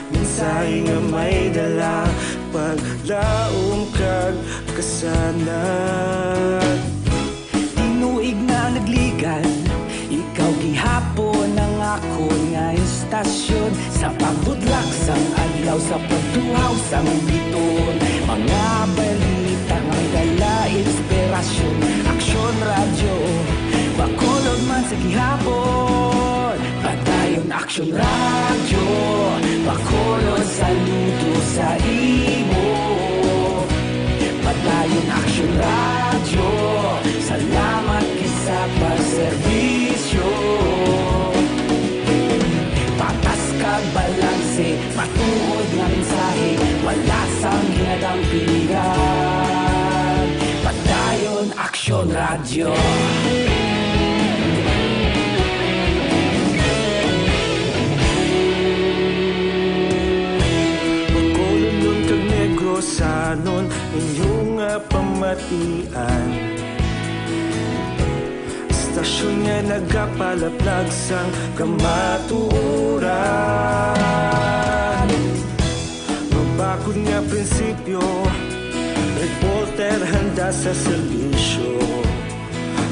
minsay nga may dala paglaom kag kasanat tinuig na nagligan ikaw gihapon ang ako nga istasyon sa pagbudlak sang adlaw sa pagtuhaw sa biton. Mga balita may dala inspirasyon, aksyon radyo, bakulog man sa gihapon. Padayon aksyon radyo, bakulog saludo sa imo. Padayon aksyon radyo, salamat kisa pagserbisyo. Patas kag balanse, matuod nga mensahe, wala sang ginadampingan. Padayon aksyon radyo. Sanon inyong pamatian, stasyon nga nagapalaplag sang kamatuoran. Mabakod nga prinsipyo, reporter handa sa serbisyo.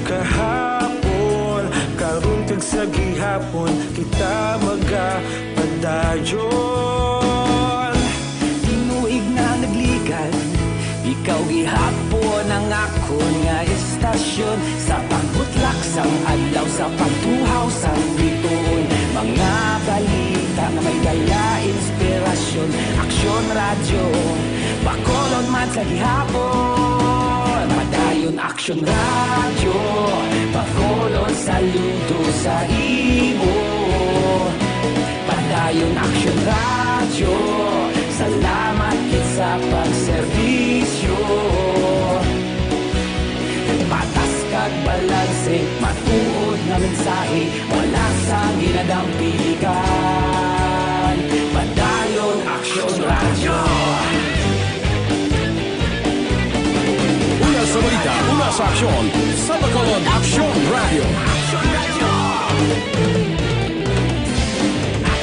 Kahapon, karon kag sa gihapon, kita magapadayon. Tinuig na naglikan, ikaw gihapon ang akon nga estasyon. Sa pagbutlak sang adlaw, sa pagtuhaw sang bituon. Mga balita na may dala inspirasyon, aksyon radyo, bakolon man sa gihapon. Padayon aksyon radyo, bakolon saludo sa imo. Padayon aksyon radyo, salamat kit sa pagserbisyo. Patas kag balanse, matuod nga mensahe, wala sang ginadampigan. Padayon aksyon radyo. Una sa balita, una sa aksyon, sa Bacolod Aksyon Radio.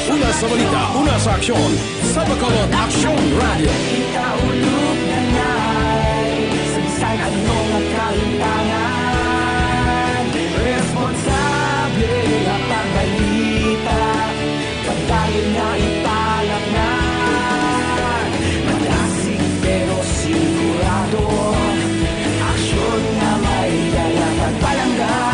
Una sa balita, una sa aksyon, sa Bacolod Aksyon Radio. Ikaulog na na'y sabisan anong nagkalintangan. Responsable na pagbalita, pagdayon na ipalak na. Malasig pero sigurado, aksyon na may dalang pagpalanggan.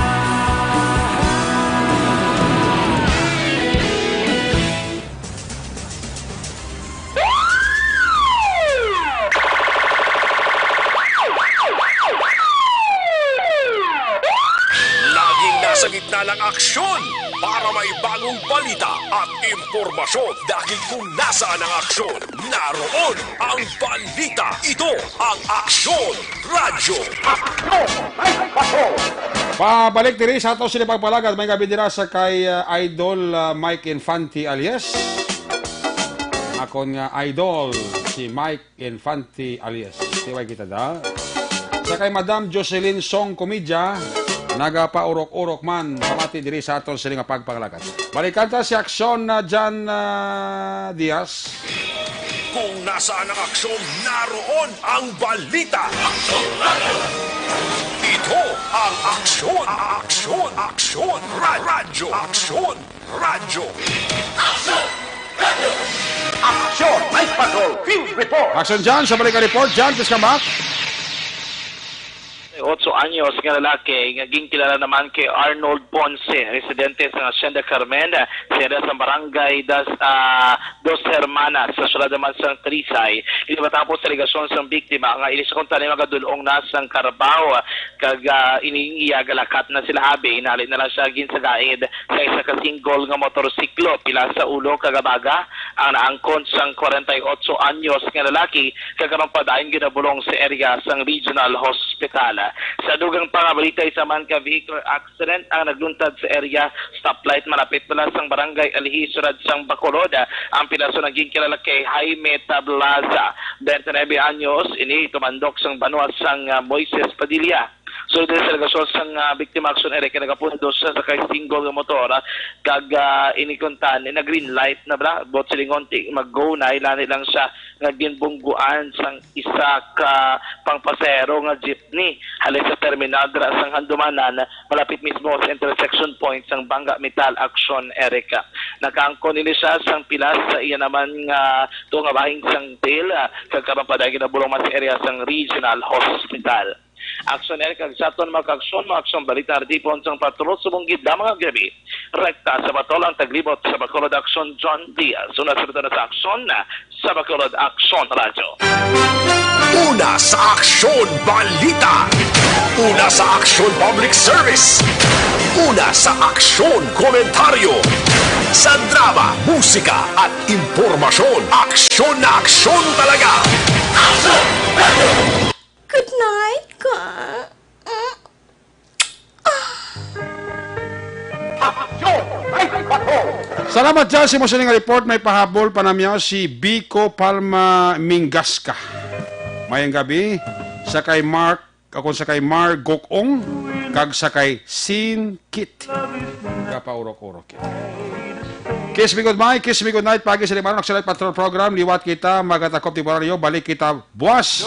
Sa gitna ng aksyon para may bagong balita at impormasyon. Dahil kung nasaan ang aksyon, naroon ang balita. Ito ang Aksyon Radyo. Pabalik diri sa ato sila pagpalagad, may gabindira sa kay Idol Mike Infante alias. Akon nga idol si Mike Infante alias. Tiway kita da. Sa kay Madam Jocelyn Song Komedya, nagapaurok-urok man pamati diri sa aton sila nga pagpalagad. Balikan ta si Aksyon na Jan Diaz. Kung nasaan ang aksyon, naroon ang balita. Aksyon Radyo. Ito ang Aksyon Radyo. Aksyon Radyo. Aksyon Night Patrol Field Report. Aksyon Jan, sa balikan report. Jan, please come back. 8 anyos nga lalaki, naging kilala naman kay Arnold Ponce, residente sa Hacienda Carmen, sede sa barangay Dos Hermanas, sa syudad naman sa Trisay. Hindi matapos sa ligasyon sa biktima, nga ilisakon tani mga dulong nasang Carabao, kag iniiyagalakat na sila abi, inalit na lang siya ginsagaid sa isa ka single nga motorsiklo, pila sa ulo kagabaga, ang naangkon sang 48 anyos nga lalaki, kagkarong padayon ginabulong sa area sang Regional Hospital. Sa dugang pangabalita, isa man ka vehicular accident ang nagluntad sa area stoplight malapit pala sang barangay Alihisurad sang Bacolod. Ang pinaso naging kilala kay Jaime Tablaza, 29 anyos, ini tumandok sang banwa sang Moises Padilla. So dili sa relasyon sang biktima action Eric nagapundos sa kay single nga motor kag inikuntan na green light na bla bot silingon mag-go na ilani lang siya nga ginbungguan sang isa ka pangpasero nga jeepney halin sa terminal dra sang handumanan malapit mismo sa intersection point sang Bangga Metal Action Erica. Nakaangkon nini siya sang pilas sa iya naman nga to nga bahing sang tail kagkaroon pa dahil nabulong mas area sang regional hospital. Action Erica kagsaton mag-aksyon balita ardipon sang patrol subunggid na mga gabi. Rekta sa Batol ang taglibot sa Bacolod Action John Diaz. Una sa aksyon na sa Bacolod Action Radio. Una sa aksyon balita. Una sa aksyon public service. Una sa aksyon komentaryo. Sa drama, musika at impormasyon. Aksyon na aksyon talaga. Aksyon! Good night, ka. Salamat dyan si Musaling report. May pahabol pa namyaw si Biko Palma Mingasca. Mayang gabi, sakay Mark, ako sakay Mar Gokong, kag sakay Sin Kit. Kapaurok-urok yan. Kiss me goodbye, kiss me good night. Pagi sa Limanong Action Patrol Program. Liwat kita, magatakop di Borario. Balik kita buwas,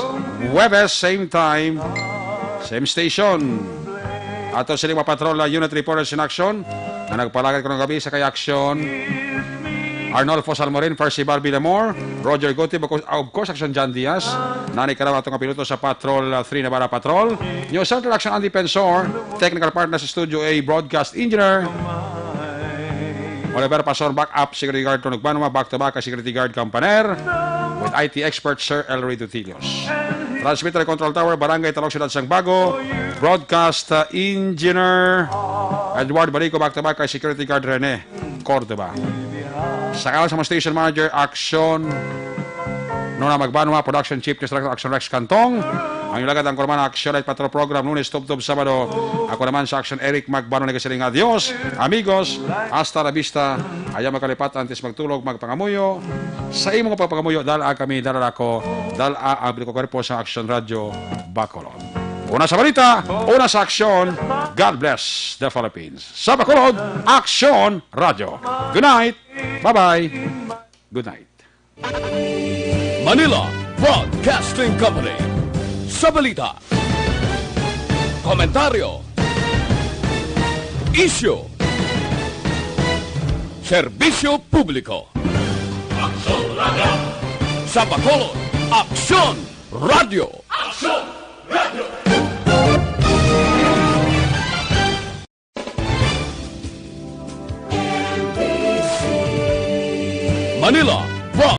Webes, same time, same station. Ato sa Lima Patrol Unit Reporters in Action na nagpalagad ko ng gabi sa kay Action Arnolfo Salmorin, Percy Barbie Lamore, Roger Gotib, of course Action John Diaz, Nani Karawa itong piloto sa Patrol 3 Navarra Patrol, New Central Action Andy Pensor, Technical Partner sa Studio A, Broadcast Engineer Oliver Pasor, Backup Security Guard Tonog Banuma, Back to Back Security Guard Campaner, with IT expert Sir Elroy Dutilios. Transmitter Control Tower, Barangay Talong Ciudad Sangbago, Broadcast Engineer Edward Barico, Back to Back Security Guard Rene Cordova. Sa kalang sa mga station manager, Action Nona Magbanuma, Production Chief Construction Action Rex Cantong. Ang ilagad ang kurman Action Light Patrol Program, Lunes, Tub-Tub, Sabado. Ako naman sa Action Eric Magbanong nagasiling adios, amigos, hasta la vista. Ayaw makalipat, antes magtulog, magpangamuyo. Sa imong pagpangamuyo, dala kami, dala ako, dala ang biliko ko sa Action Radio Bacolod. Una sa balita, una sa aksyon, God bless the Philippines. Sa Bacolod, Action Radio. Good night. Bye-bye. Good night. Manila Broadcasting Company. Sa balita, komentaryo, issue, serbisyo publiko. Aksyon Radio. Sa Bacolod, Aksyon Radio. Aksyon Radio. Manila